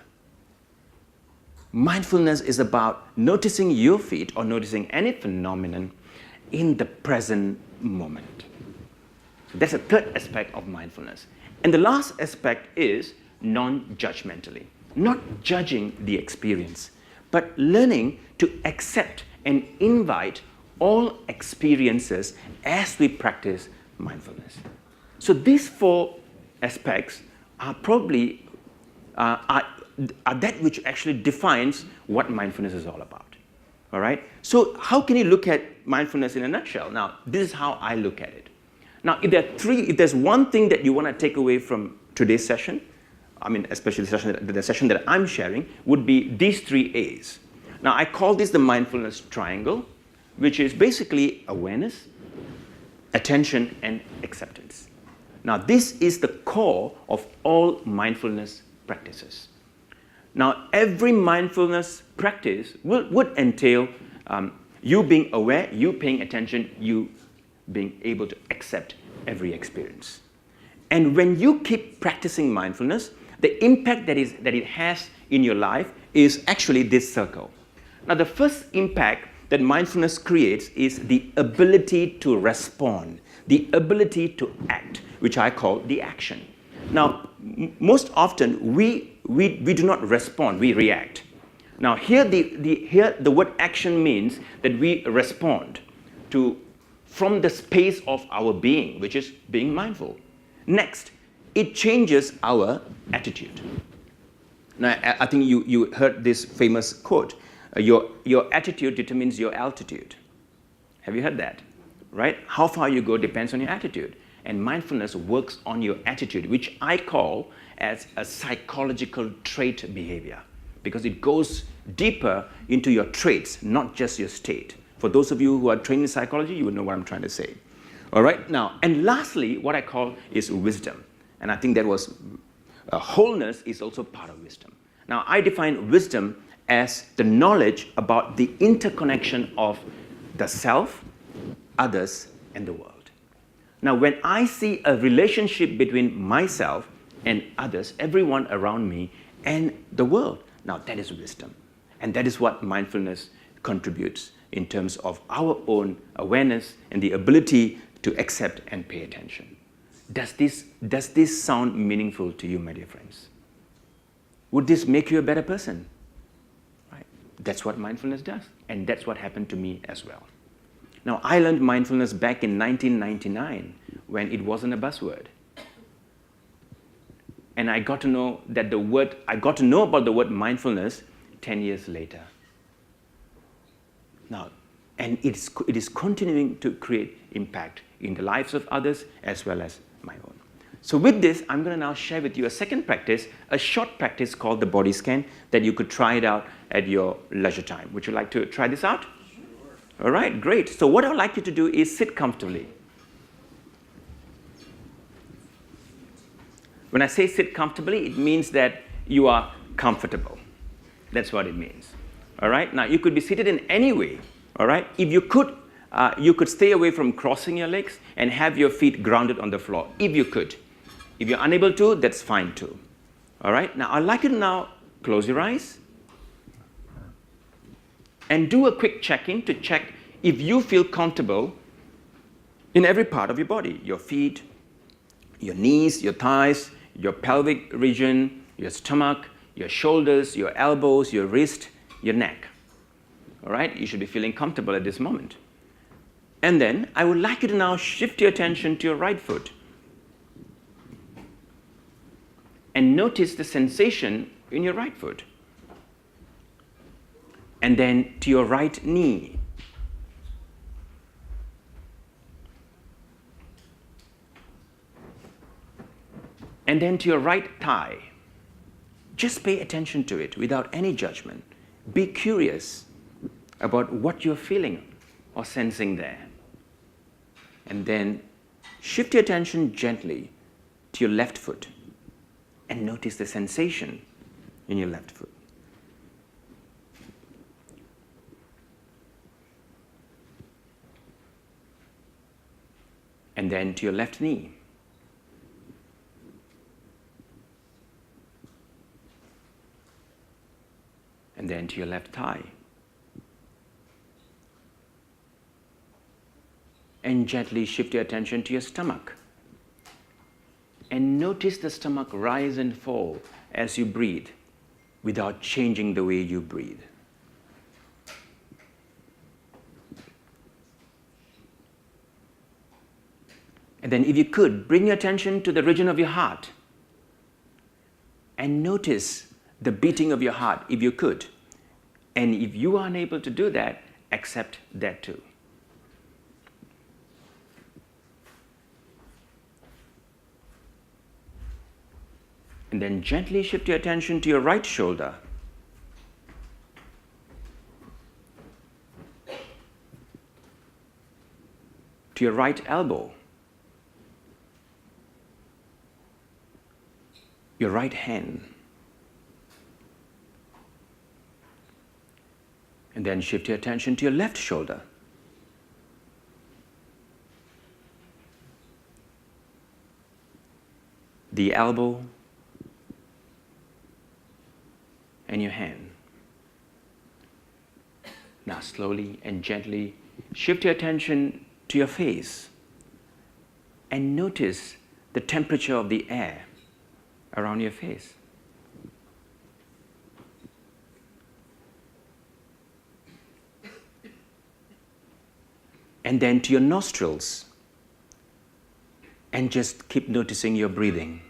Mindfulness is about noticing your feet or noticing any phenomenon in the present moment. That's a third aspect of mindfulness. And the last aspect is non-judgmentally. Not judging the experience, but learning to accept and invite all experiences as we practice mindfulness. So these 4 aspects are probably are that which actually defines what mindfulness is all about. All right? So how can you look at mindfulness in a nutshell? Now, this is how I look at it. Now, if there's one thing that you want to take away from today's session, I mean, especially the session that I'm sharing, would be these 3 A's. Now, I call this the mindfulness triangle, which is basically awareness, attention, and acceptance. Now, this is the core of all mindfulness practices. Now, every mindfulness practice would entail you being aware, you paying attention, you being able to accept every experience. And when you keep practicing mindfulness, the impact that it has in your life is actually this circle. Now, the first impact that mindfulness creates is the ability to respond, the ability to act, which I call the action. Now, most often we do not respond, we react. Now, here the word action means that we respond from the space of our being, which is being mindful. Next, it changes our attitude. Now, I think you heard this famous quote, your attitude determines your altitude. Have you heard that? Right? How far you go depends on your attitude. And mindfulness works on your attitude, which I call as a psychological trait behavior, because it goes deeper into your traits, not just your state. For those of you who are trained in psychology, you will know what I'm trying to say. All right? Now, and lastly, what I call is wisdom. And I think that was wholeness is also part of wisdom. Now, I define wisdom as the knowledge about the interconnection of the self, others, and the world. Now, when I see a relationship between myself and others, everyone around me, and the world, now that is wisdom. And that is what mindfulness contributes in terms of our own awareness and the ability to accept and pay attention. Does this sound meaningful to you, my dear friends? Would this make you a better person? Right? That's what mindfulness does. And that's what happened to me as well. Now, I learned mindfulness back in 1999 when it wasn't a buzzword. And I got to know about the word mindfulness 10 years later. Now, and it is continuing to create impact in the lives of others as well as my own. So with this, I'm going to now share with you a second practice, a short practice called the body scan that you could try it out at your leisure time. Would you like to try this out? All right, great. So what I would like you to do is sit comfortably. When I say sit comfortably, it means that you are comfortable. That's what it means. All right? Now, you could be seated in any way. All right? If you could stay away from crossing your legs and have your feet grounded on the floor, if you could. If you're unable to, that's fine too. All right? Now, I'd like you to now close your eyes and do a quick check-in to check if you feel comfortable in every part of your body, your feet, your knees, your thighs, your pelvic region, your stomach, your shoulders, your elbows, your wrist, your neck. All right? You should be feeling comfortable at this moment. And then I would like you to now shift your attention to your right foot and notice the sensation in your right foot. And then to your right knee. And then to your right thigh. Just pay attention to it without any judgment. Be curious about what you're feeling or sensing there. And then shift your attention gently to your left foot and notice the sensation in your left foot. And then to your left knee. And then to your left thigh. And gently shift your attention to your stomach. And notice the stomach rise and fall as you breathe without changing the way you breathe. And then if you could, bring your attention to the region of your heart and notice the beating of your heart if you could. And if you are unable to do that, accept that too. And then gently shift your attention to your right shoulder. To your right elbow. Your right hand. And then shift your attention to your left shoulder. The elbow and your hand. Now slowly and gently shift your attention to your face and notice the temperature of the air around your face. And then to your nostrils and just keep noticing your breathing.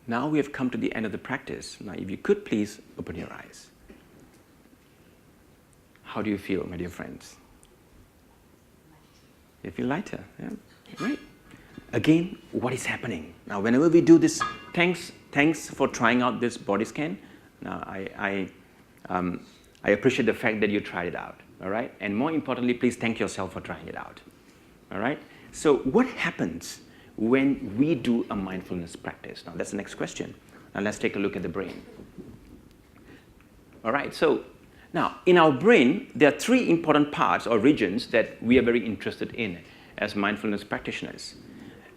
Now we have come to the end of the practice. Now if you could please open your eyes. How do you feel, my dear friends? You feel lighter, yeah? Right. Again, what is happening? Now whenever we do this, thanks for trying out this body scan. Now I appreciate the fact that you tried it out, all right? And more importantly, please thank yourself for trying it out, all right? So what happens when we do a mindfulness practice? Now that's the next question. Now let's take a look at the brain. All right, so now in our brain, there are three important parts or regions that we are very interested in as mindfulness practitioners.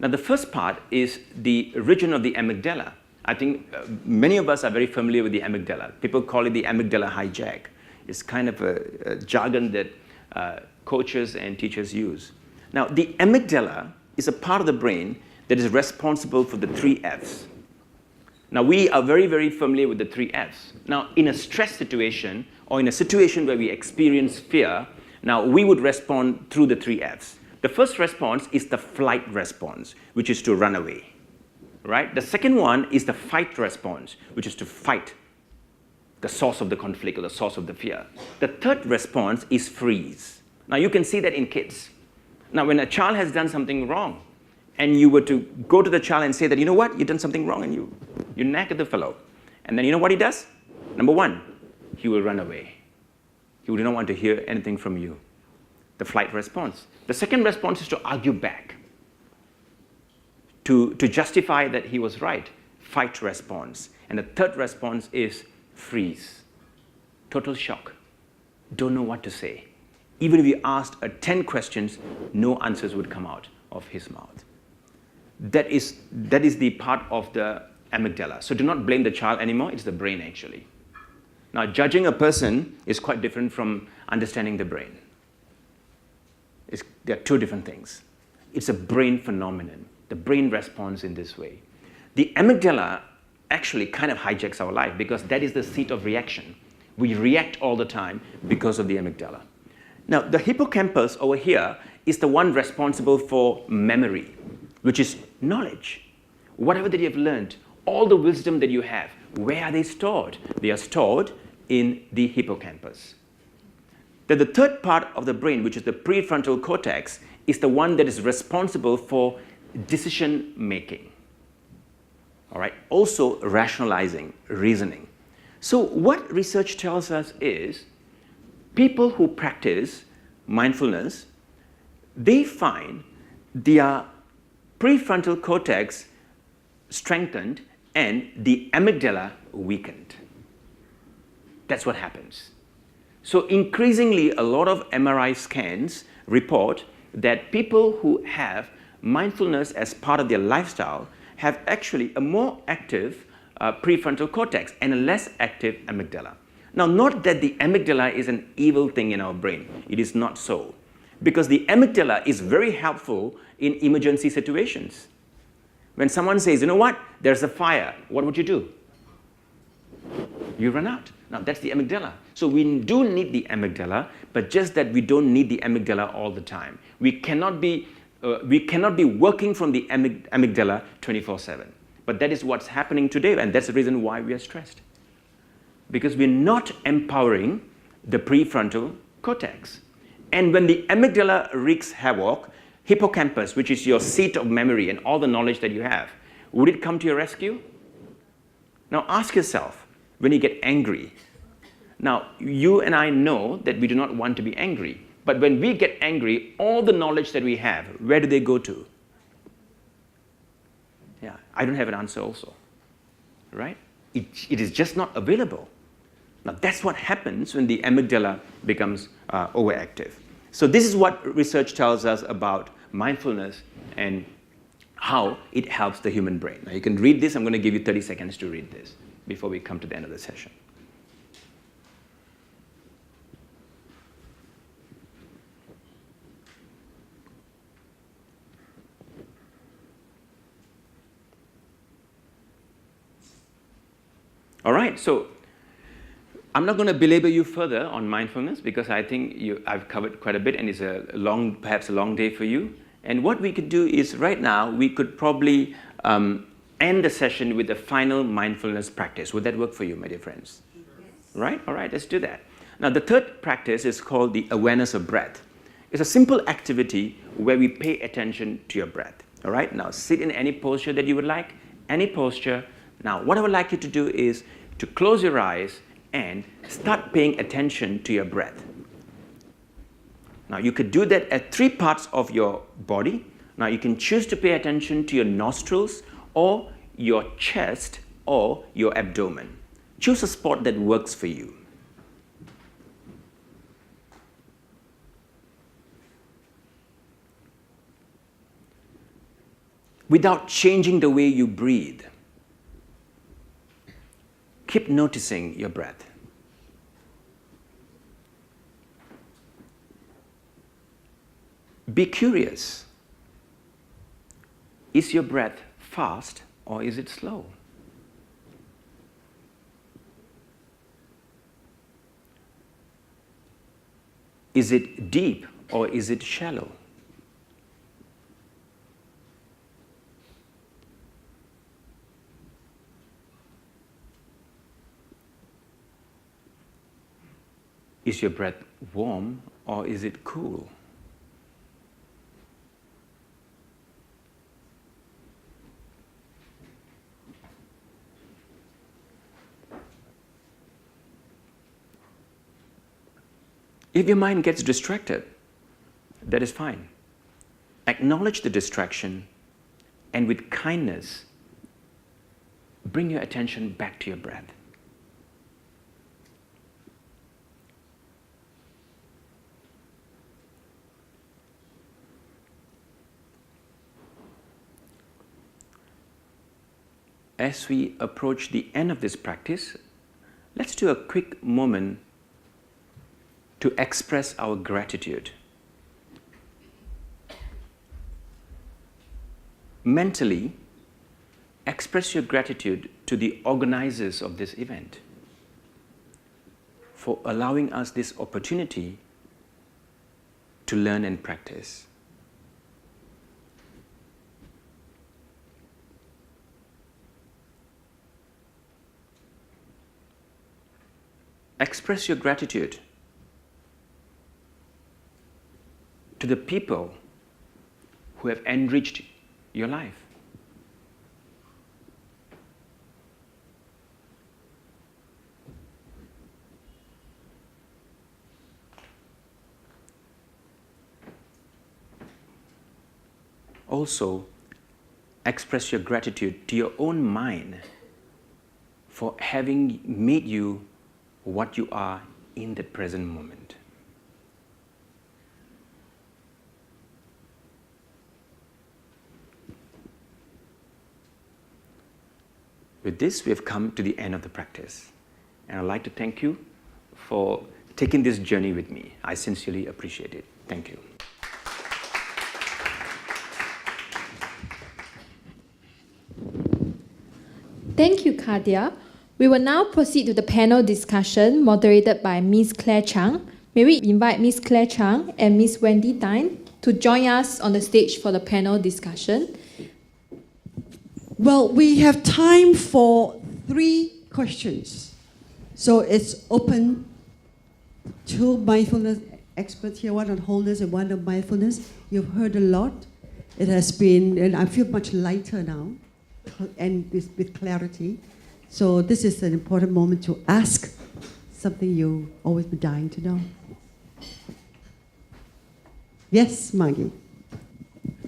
Now the first part is the region of the amygdala. I think many of us are very familiar with the amygdala. People call it the amygdala hijack. It's kind of a jargon that coaches and teachers use. Now the amygdala is a part of the brain that is responsible for the 3 Fs. Now we are very, very familiar with the 3 Fs. Now in a stress situation or in a situation where we experience fear, now we would respond through the 3 Fs. The first response is the flight response, which is to run away, right? The second one is the fight response, which is to fight the source of the conflict or the source of the fear. The third response is freeze. Now you can see that in kids. Now when a child has done something wrong and you were to go to the child and say that, you know what, you've done something wrong, and you nag at the fellow. And then you know what he does? Number one, he will run away. He would not want to hear anything from you. The flight response. The second response is to argue back, to justify that he was right, fight response. And the third response is freeze, total shock, don't know what to say. Even if you asked 10 questions, no answers would come out of his mouth. That is the part of the amygdala. So do not blame the child anymore, it's the brain actually. Now, judging a person is quite different from understanding the brain. They are two different things. It's a brain phenomenon. The brain responds in this way. The amygdala actually kind of hijacks our life because that is the seat of reaction. We react all the time because of the amygdala. Now, the hippocampus over here is the one responsible for memory, which is knowledge. Whatever that you have learned, all the wisdom that you have, where are they stored? They are stored in the hippocampus. Then the third part of the brain, which is the prefrontal cortex, is the one that is responsible for decision making. All right, also rationalizing, reasoning. So what research tells us is people who practice mindfulness, they find their prefrontal cortex strengthened and the amygdala weakened. That's what happens. So increasingly, a lot of MRI scans report that people who have mindfulness as part of their lifestyle have actually a more active prefrontal cortex and a less active amygdala. Now, not that the amygdala is an evil thing in our brain. It is not so. Because the amygdala is very helpful in emergency situations. When someone says, you know what, there's a fire, what would you do? You run out. Now, that's the amygdala. So we do need the amygdala, but just that we don't need the amygdala all the time. We cannot be working from the amygdala 24/7. But that is what's happening today, and that's the reason why we are stressed. Because we're not empowering the prefrontal cortex. And when the amygdala wreaks havoc, hippocampus, which is your seat of memory and all the knowledge that you have, would it come to your rescue? Now ask yourself, when you get angry, now you and I know that we do not want to be angry, but when we get angry, all the knowledge that we have, where do they go to? Yeah, I don't have an answer also, right? It is just not available. Now that's what happens when the amygdala becomes overactive. So this is what research tells us about mindfulness and how it helps the human brain. Now you can read this. I'm going to give you 30 seconds to read this before we come to the end of the session. All right, so I'm not going to belabor you further on mindfulness because I think I've covered quite a bit and it's perhaps a long day for you. And what we could do is right now, we could probably end the session with a final mindfulness practice. Would that work for you, my dear friends? Yes. Right? All right, let's do that. Now, the third practice is called the awareness of breath. It's a simple activity where we pay attention to your breath. All right, now sit in any posture that you would like, any posture. Now, what I would like you to do is to close your eyes and start paying attention to your breath. Now, you could do that at 3 parts of your body. Now, you can choose to pay attention to your nostrils or your chest or your abdomen. Choose a spot that works for you. Without changing the way you breathe, keep noticing your breath. Be curious. Is your breath fast or is it slow? Is it deep or is it shallow? Is your breath warm or is it cool? If your mind gets distracted, that is fine. Acknowledge the distraction and with kindness, bring your attention back to your breath. As we approach the end of this practice, let's do a quick moment to express our gratitude. Mentally, express your gratitude to the organizers of this event for allowing us this opportunity to learn and practice. Express your gratitude to the people who have enriched your life. Also, express your gratitude to your own mind for having made you what you are in the present moment. With this, we have come to the end of the practice. And I'd like to thank you for taking this journey with me. I sincerely appreciate it. Thank you. Thank you, Kadia. We will now proceed to the panel discussion moderated by Ms. Claire Chang. May we invite Ms. Claire Chang and Ms. Wendy Dine to join us on the stage for the panel discussion. Well, we have time for 3 questions. So it's open. 2 mindfulness experts here, one on wholeness and one on mindfulness. You've heard a lot. It has been, and I feel much lighter now and with clarity. So this is an important moment to ask something you've always been dying to know. Yes, Maggie.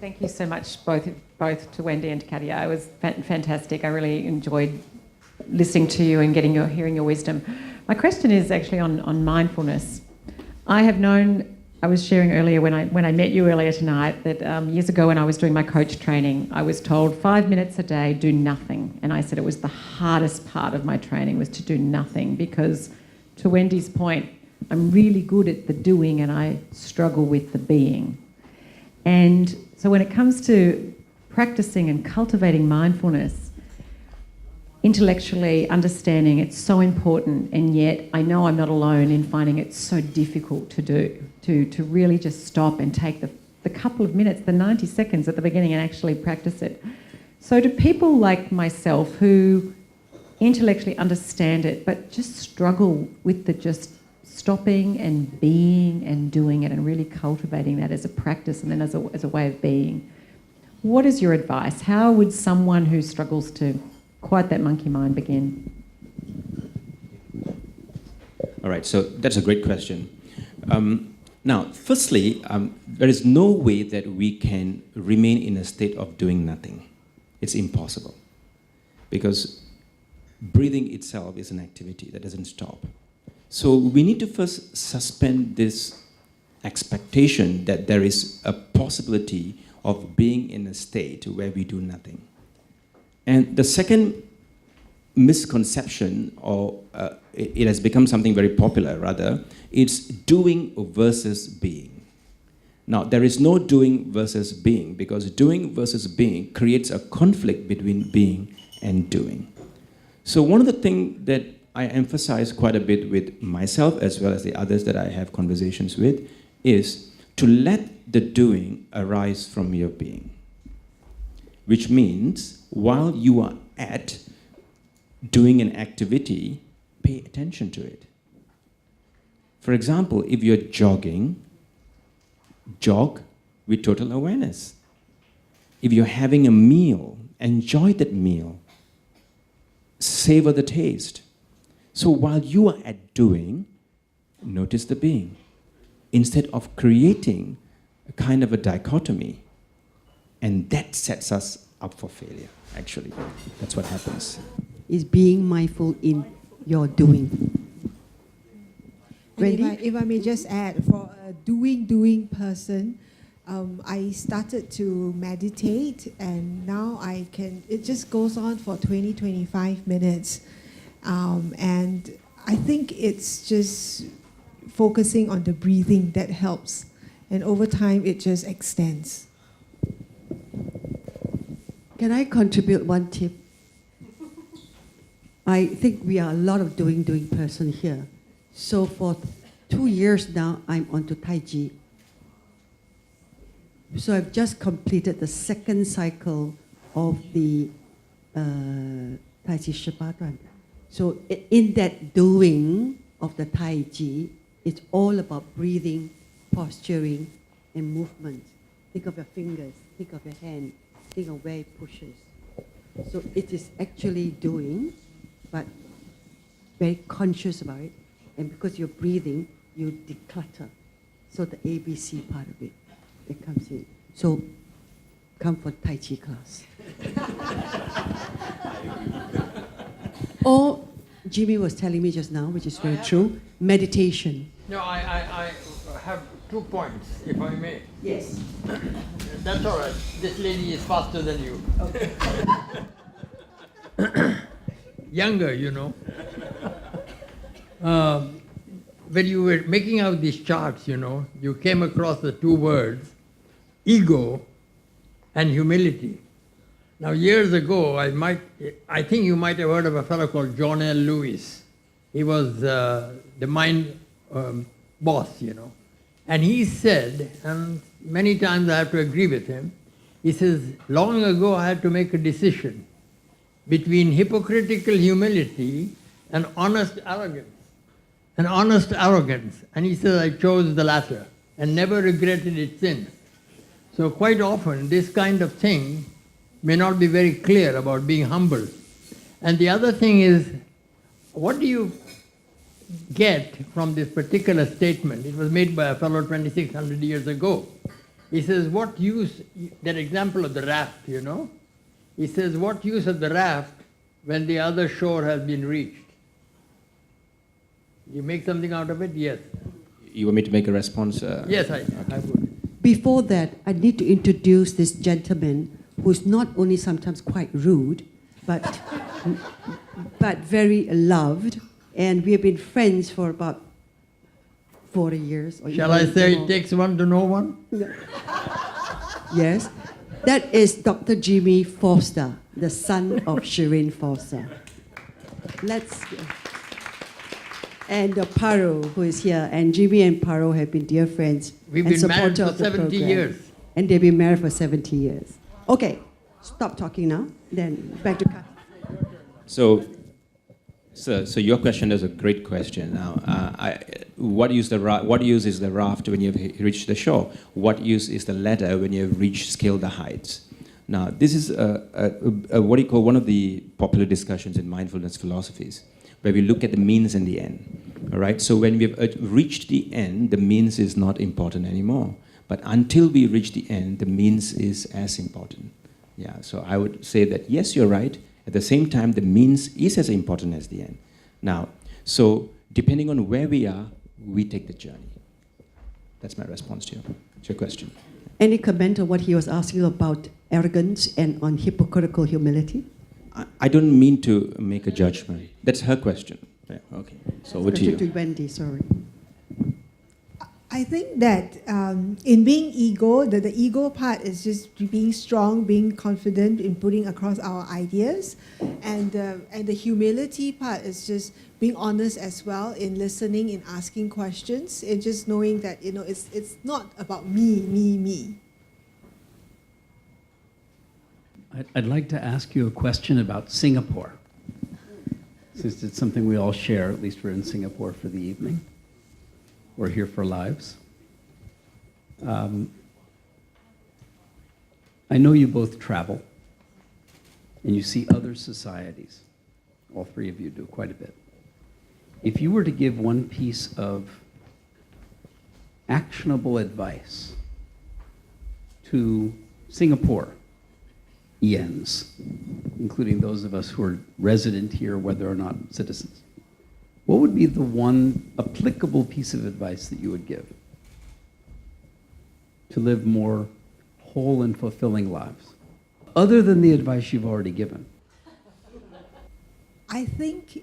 Thank you so much, both to Wendy and to Kadia. It was fantastic. I really enjoyed listening to you and hearing your wisdom. My question is actually on mindfulness. I was sharing earlier when I met you earlier tonight that years ago when I was doing my coach training, I was told 5 minutes a day, do nothing. And I said it was the hardest part of my training was to do nothing because, to Wendy's point, I'm really good at the doing and I struggle with the being. And so when it comes to practicing and cultivating mindfulness, intellectually understanding it's so important, and yet I know I'm not alone in finding it so difficult to do, to really just stop and take the couple of minutes, the 90 seconds at the beginning and actually practice it. So do people like myself who intellectually understand it but just struggle with the just stopping and being and doing it and really cultivating that as a practice and then as a way of being, what is your advice? How would someone who struggles to quiet that monkey mind begin? All right, so that's a great question. Now, firstly, there is no way that we can remain in a state of doing nothing. It's impossible. Because breathing itself is an activity that doesn't stop. So we need to first suspend this expectation that there is a possibility of being in a state where we do nothing. And the second misconception, or it has become something very popular rather, it's doing versus being. Now, there is no doing versus being, because doing versus being creates a conflict between being and doing. So one of the things that I emphasize quite a bit with myself as well as the others that I have conversations with is to let the doing arise from your being. Which means while you are at doing an activity, pay attention to it. For example, if you're jogging, jog with total awareness. If you're having a meal, enjoy that meal. Savor the taste. So while you are at doing, notice the being. instead of creating a kind of a dichotomy. And that sets us up for failure, actually. That's what happens. Is being mindful in your doing. And Wendy? if I may just add, for a doing person, I started to meditate, and now it just goes on for 20-25 minutes. And I think it's just focusing on the breathing that helps. And over time, it just extends. Can I contribute one tip? I think we are a lot of doing person here. So for 2 years now, I'm onto Tai Chi. So I've just completed the second cycle of the Tai Chi Shabatan. So in that doing of the Tai Chi, it's all about breathing, posturing, and movement. Think of your fingers, think of your hand, think of where it pushes. So it is actually doing, but very conscious about it. And because you're breathing, you declutter. So the ABC part of it comes in. So come for Tai Chi class. Or Jimmy was telling me just now, which is very true, meditation. No, I have 2 points, if I may. Yes. That's all right. This lady is faster than you. Okay. Younger, you know. When you were making out these charts, you know, you came across the 2 words, ego and humility. Now, years ago, I think you might have heard of a fellow called John L. Lewis. He was the mind boss, you know. And he said, and many times I have to agree with him, he says, long ago I had to make a decision between hypocritical humility and honest arrogance. And he says, I chose the latter and never regretted it since. So quite often, this kind of thing may not be very clear about being humble. And the other thing is, what do you get from this particular statement? It was made by a fellow 2,600 years ago. He says, what use, that example of the raft, you know? He says, what use of the raft when the other shore has been reached? You make something out of it? Yes. You want me to make a response? Yes, I would. Before that, I need to introduce this gentleman who's not only sometimes quite rude, but very loved. And we have been friends for about 40 years. Or Shall I say it takes one to know one? Yes. That is Dr. Jimmy Foster, the son of Shireen Foster. And Paro, who is here. And Jimmy and Paro have been dear friends. We've and been married supporter for of the 70 program. years. And they've been married for 70 years. Okay, stop talking now. Then back to Kath. So your question is a great question. Now, what use is the raft when you've reached the shore? What use is the ladder when you've scaled the heights? Now, this is what you call one of the popular discussions in mindfulness philosophies, where we look at the means and the end. All right. So when we've reached the end, the means is not important anymore. But until we reach the end, the means is as important. Yeah. So I would say that yes, you're right. At the same time, the means is as important as the end. Now, so depending on where we are, we take the journey. That's my response to your question. Any comment on what he was asking about arrogance and on hypocritical humility? I don't mean to make a judgment. That's her question. Yeah, okay. So over to you. To Wendy, sorry. I think that in being ego, the ego part is just being strong, being confident in putting across our ideas, and the humility part is just being honest as well in listening, in asking questions, and just knowing that it's not about me. I'd like to ask you a question about Singapore, since it's something we all share. At least we're in Singapore for the evening. We're here for lives. I know you both travel, and you see other societies. All three of you do quite a bit. If you were to give one piece of actionable advice to Singaporeans, including those of us who are resident here, whether or not citizens, what would be the one applicable piece of advice that you would give to live more whole and fulfilling lives, other than the advice you've already given? I think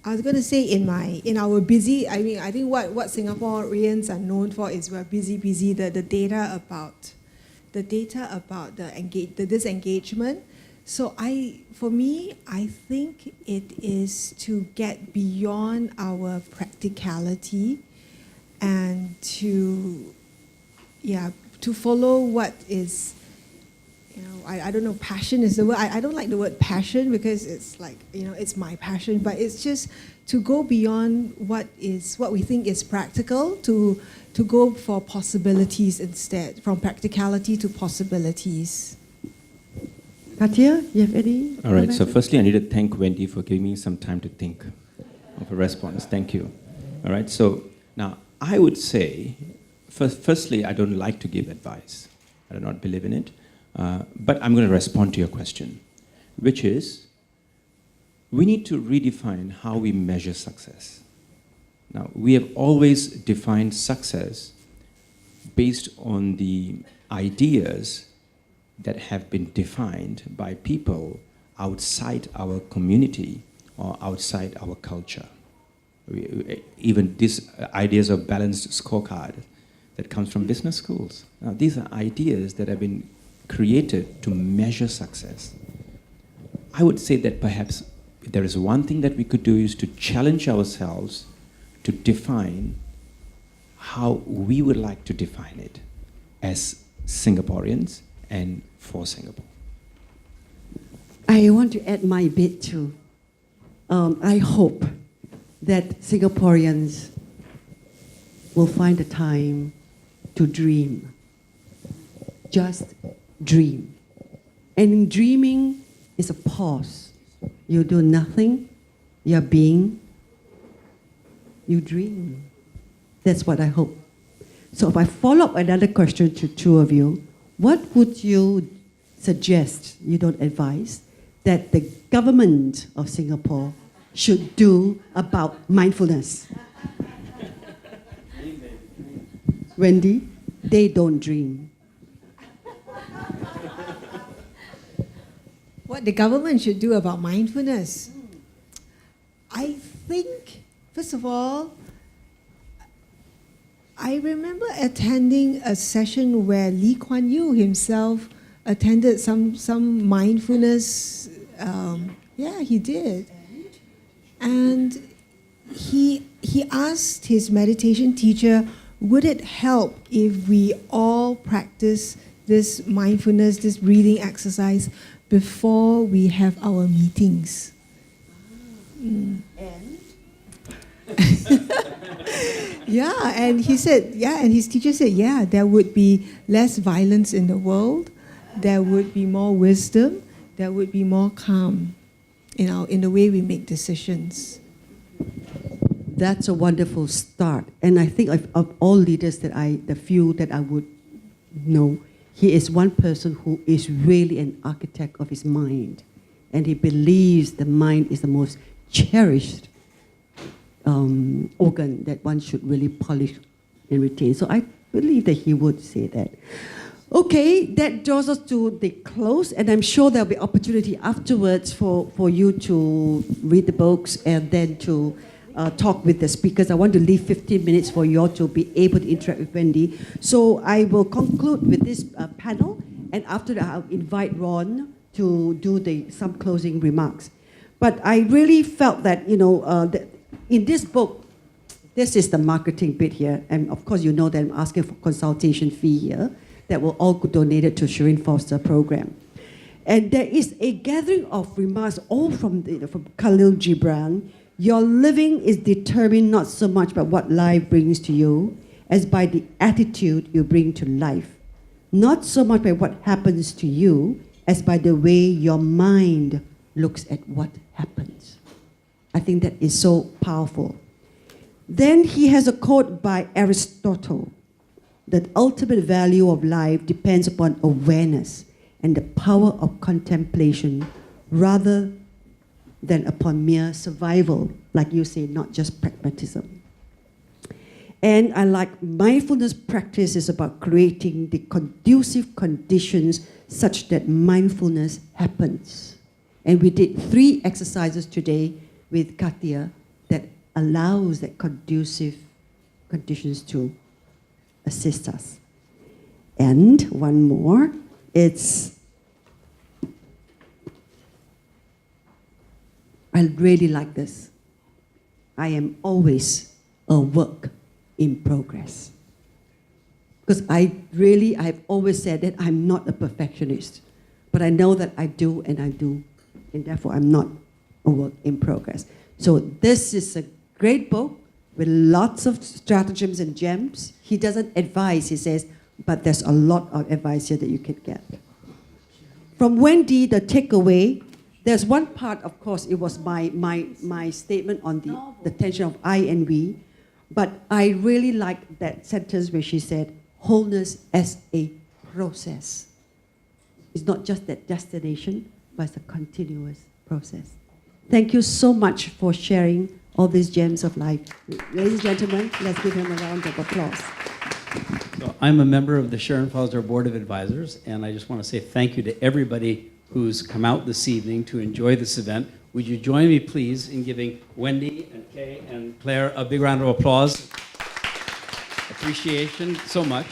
I was going to say in our busy. I mean, I think what Singaporeans are known for is we're busy. The data about the disengagement. So for me, I think it is to get beyond our practicality and to follow what is, I don't know, passion is the word. I don't like the word passion because it's like, it's my passion, but it's just to go beyond what we think is practical, to go for possibilities instead, from practicality to possibilities. Katia, you have any? All right, so firstly, I need to thank Wendy for giving me some time to think of a response. Thank you. All right, so now I would say, firstly, I don't like to give advice. I do not believe in it. But I'm going to respond to your question, which is, we need to redefine how we measure success. Now, we have always defined success based on the ideas that have been defined by people outside our community or outside our culture. Even these ideas of balanced scorecard that comes from business schools. Now, these are ideas that have been created to measure success. I would say that perhaps if there is one thing that we could do is to challenge ourselves to define how we would like to define it as Singaporeans and for Singapore. I want to add my bit too. I hope that Singaporeans will find the time to dream. Just dream. And dreaming is a pause. You do nothing, you're being, you dream. That's what I hope. So if I follow up another question to two of you, what would you suggest, you don't advise, that the government of Singapore should do about mindfulness? Wendy, they don't dream. What the government should do about mindfulness? I think, first of all, I remember attending a session where Lee Kuan Yew himself attended some mindfulness. He did. And he asked his meditation teacher, would it help if we all practice this mindfulness, this breathing exercise before we have our meetings? And and he said, and his teacher said, there would be less violence in the world, there would be more wisdom, there would be more calm in the way we make decisions. That's a wonderful start. And I think of all leaders the few that I would know, he is one person who is really an architect of his mind. And he believes the mind is the most cherished organ that one should really polish and retain. So I believe that he would say that. Okay, that draws us to the close, and I'm sure there'll be opportunity afterwards for you to read the books and then to talk with the speakers. I want to leave 15 minutes for you all to be able to interact with Wendy. So I will conclude with this panel, and after that I'll invite Ron to do some closing remarks. But I really felt that, in this book, this is the marketing bit here, and of course you know that I'm asking for consultation fee here that will all be donated to Shireen Foster program. And there is a gathering of remarks all from Khalil Gibran. Your living is determined not so much by what life brings to you as by the attitude you bring to life. Not so much by what happens to you as by the way your mind looks at what happens. I think that is so powerful. Then he has a quote by Aristotle that ultimate value of life depends upon awareness and the power of contemplation rather than upon mere survival, like you say, not just pragmatism. And I like mindfulness practice is about creating the conducive conditions such that mindfulness happens. And we did 3 exercises today with Katia that allows that conducive conditions to assist us. And one more, I really like this. I am always a work in progress. Because I've always said that I'm not a perfectionist, but I know that I do, and therefore I'm not a work in progress. So this is a great book with lots of stratagems and gems. He doesn't advise, he says, but there's a lot of advice here that you can get. From Wendy, the takeaway, there's one part, of course, it was my statement on the tension of I and we, but I really like that sentence where she said, wholeness as a process. It's not just that destination, but it's a continuous process. Thank you so much for sharing all these gems of life. Ladies and gentlemen, let's give him a round of applause. So I'm a member of the Sharon Fosler Board of Advisors, and I just want to say thank you to everybody who's come out this evening to enjoy this event. Would you join me, please, in giving Wendy and Kay and Claire a big round of applause? Appreciation so much.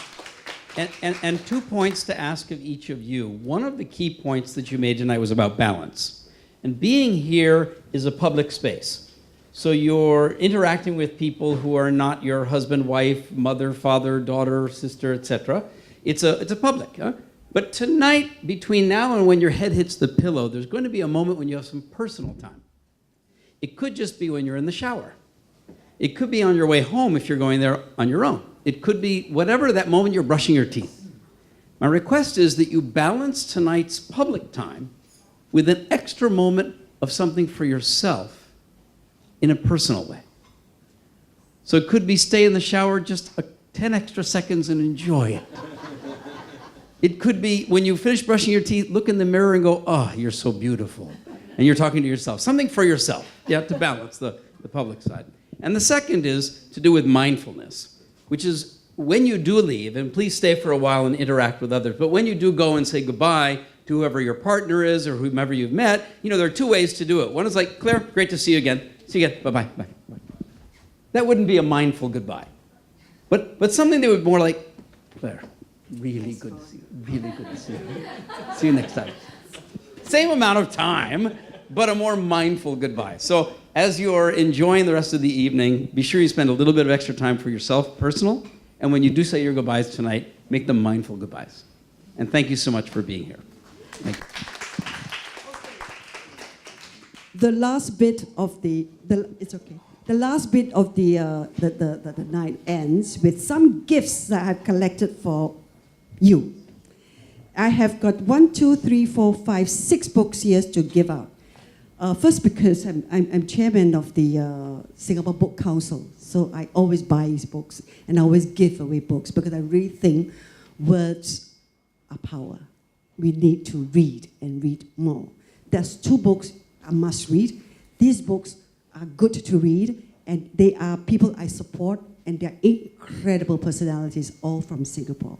And 2 points to ask of each of you. One of the key points that you made tonight was about balance. And being here is a public space. So you're interacting with people who are not your husband, wife, mother, father, daughter, sister, etc. It's a public. Huh? But tonight, between now and when your head hits the pillow, there's going to be a moment when you have some personal time. It could just be when you're in the shower. It could be on your way home if you're going there on your own. It could be whatever that moment you're brushing your teeth. My request is that you balance tonight's public time with an extra moment of something for yourself in a personal way. So it could be stay in the shower just 10 extra seconds and enjoy it. It could be when you finish brushing your teeth, look in the mirror and go, oh, you're so beautiful. And you're talking to yourself. Something for yourself, to balance the public side. And the second is to do with mindfulness, which is when you do leave, and please stay for a while and interact with others, but when you do go and say goodbye to whoever your partner is or whomever you've met, there are 2 ways to do it. One is like, Claire, great to see you again. See you again. Bye-bye. Bye. That wouldn't be a mindful goodbye. But something that would be more like, Claire, really good to see you. Really good to see you. See you next time. Same amount of time, but a more mindful goodbye. So as you're enjoying the rest of the evening, be sure you spend a little bit of extra time for yourself, personal, and when you do say your goodbyes tonight, make them mindful goodbyes. And thank you so much for being here. Thank you. The last bit of the night ends with some gifts that I've collected for you. I have got 6 books here to give out. First, because I'm chairman of the Singapore Book Council, so I always buy these books and I always give away books because I really think words are power. We need to read and read more. There's 2 books I must read. These books are good to read, and they are people I support, and they're incredible personalities, all from Singapore.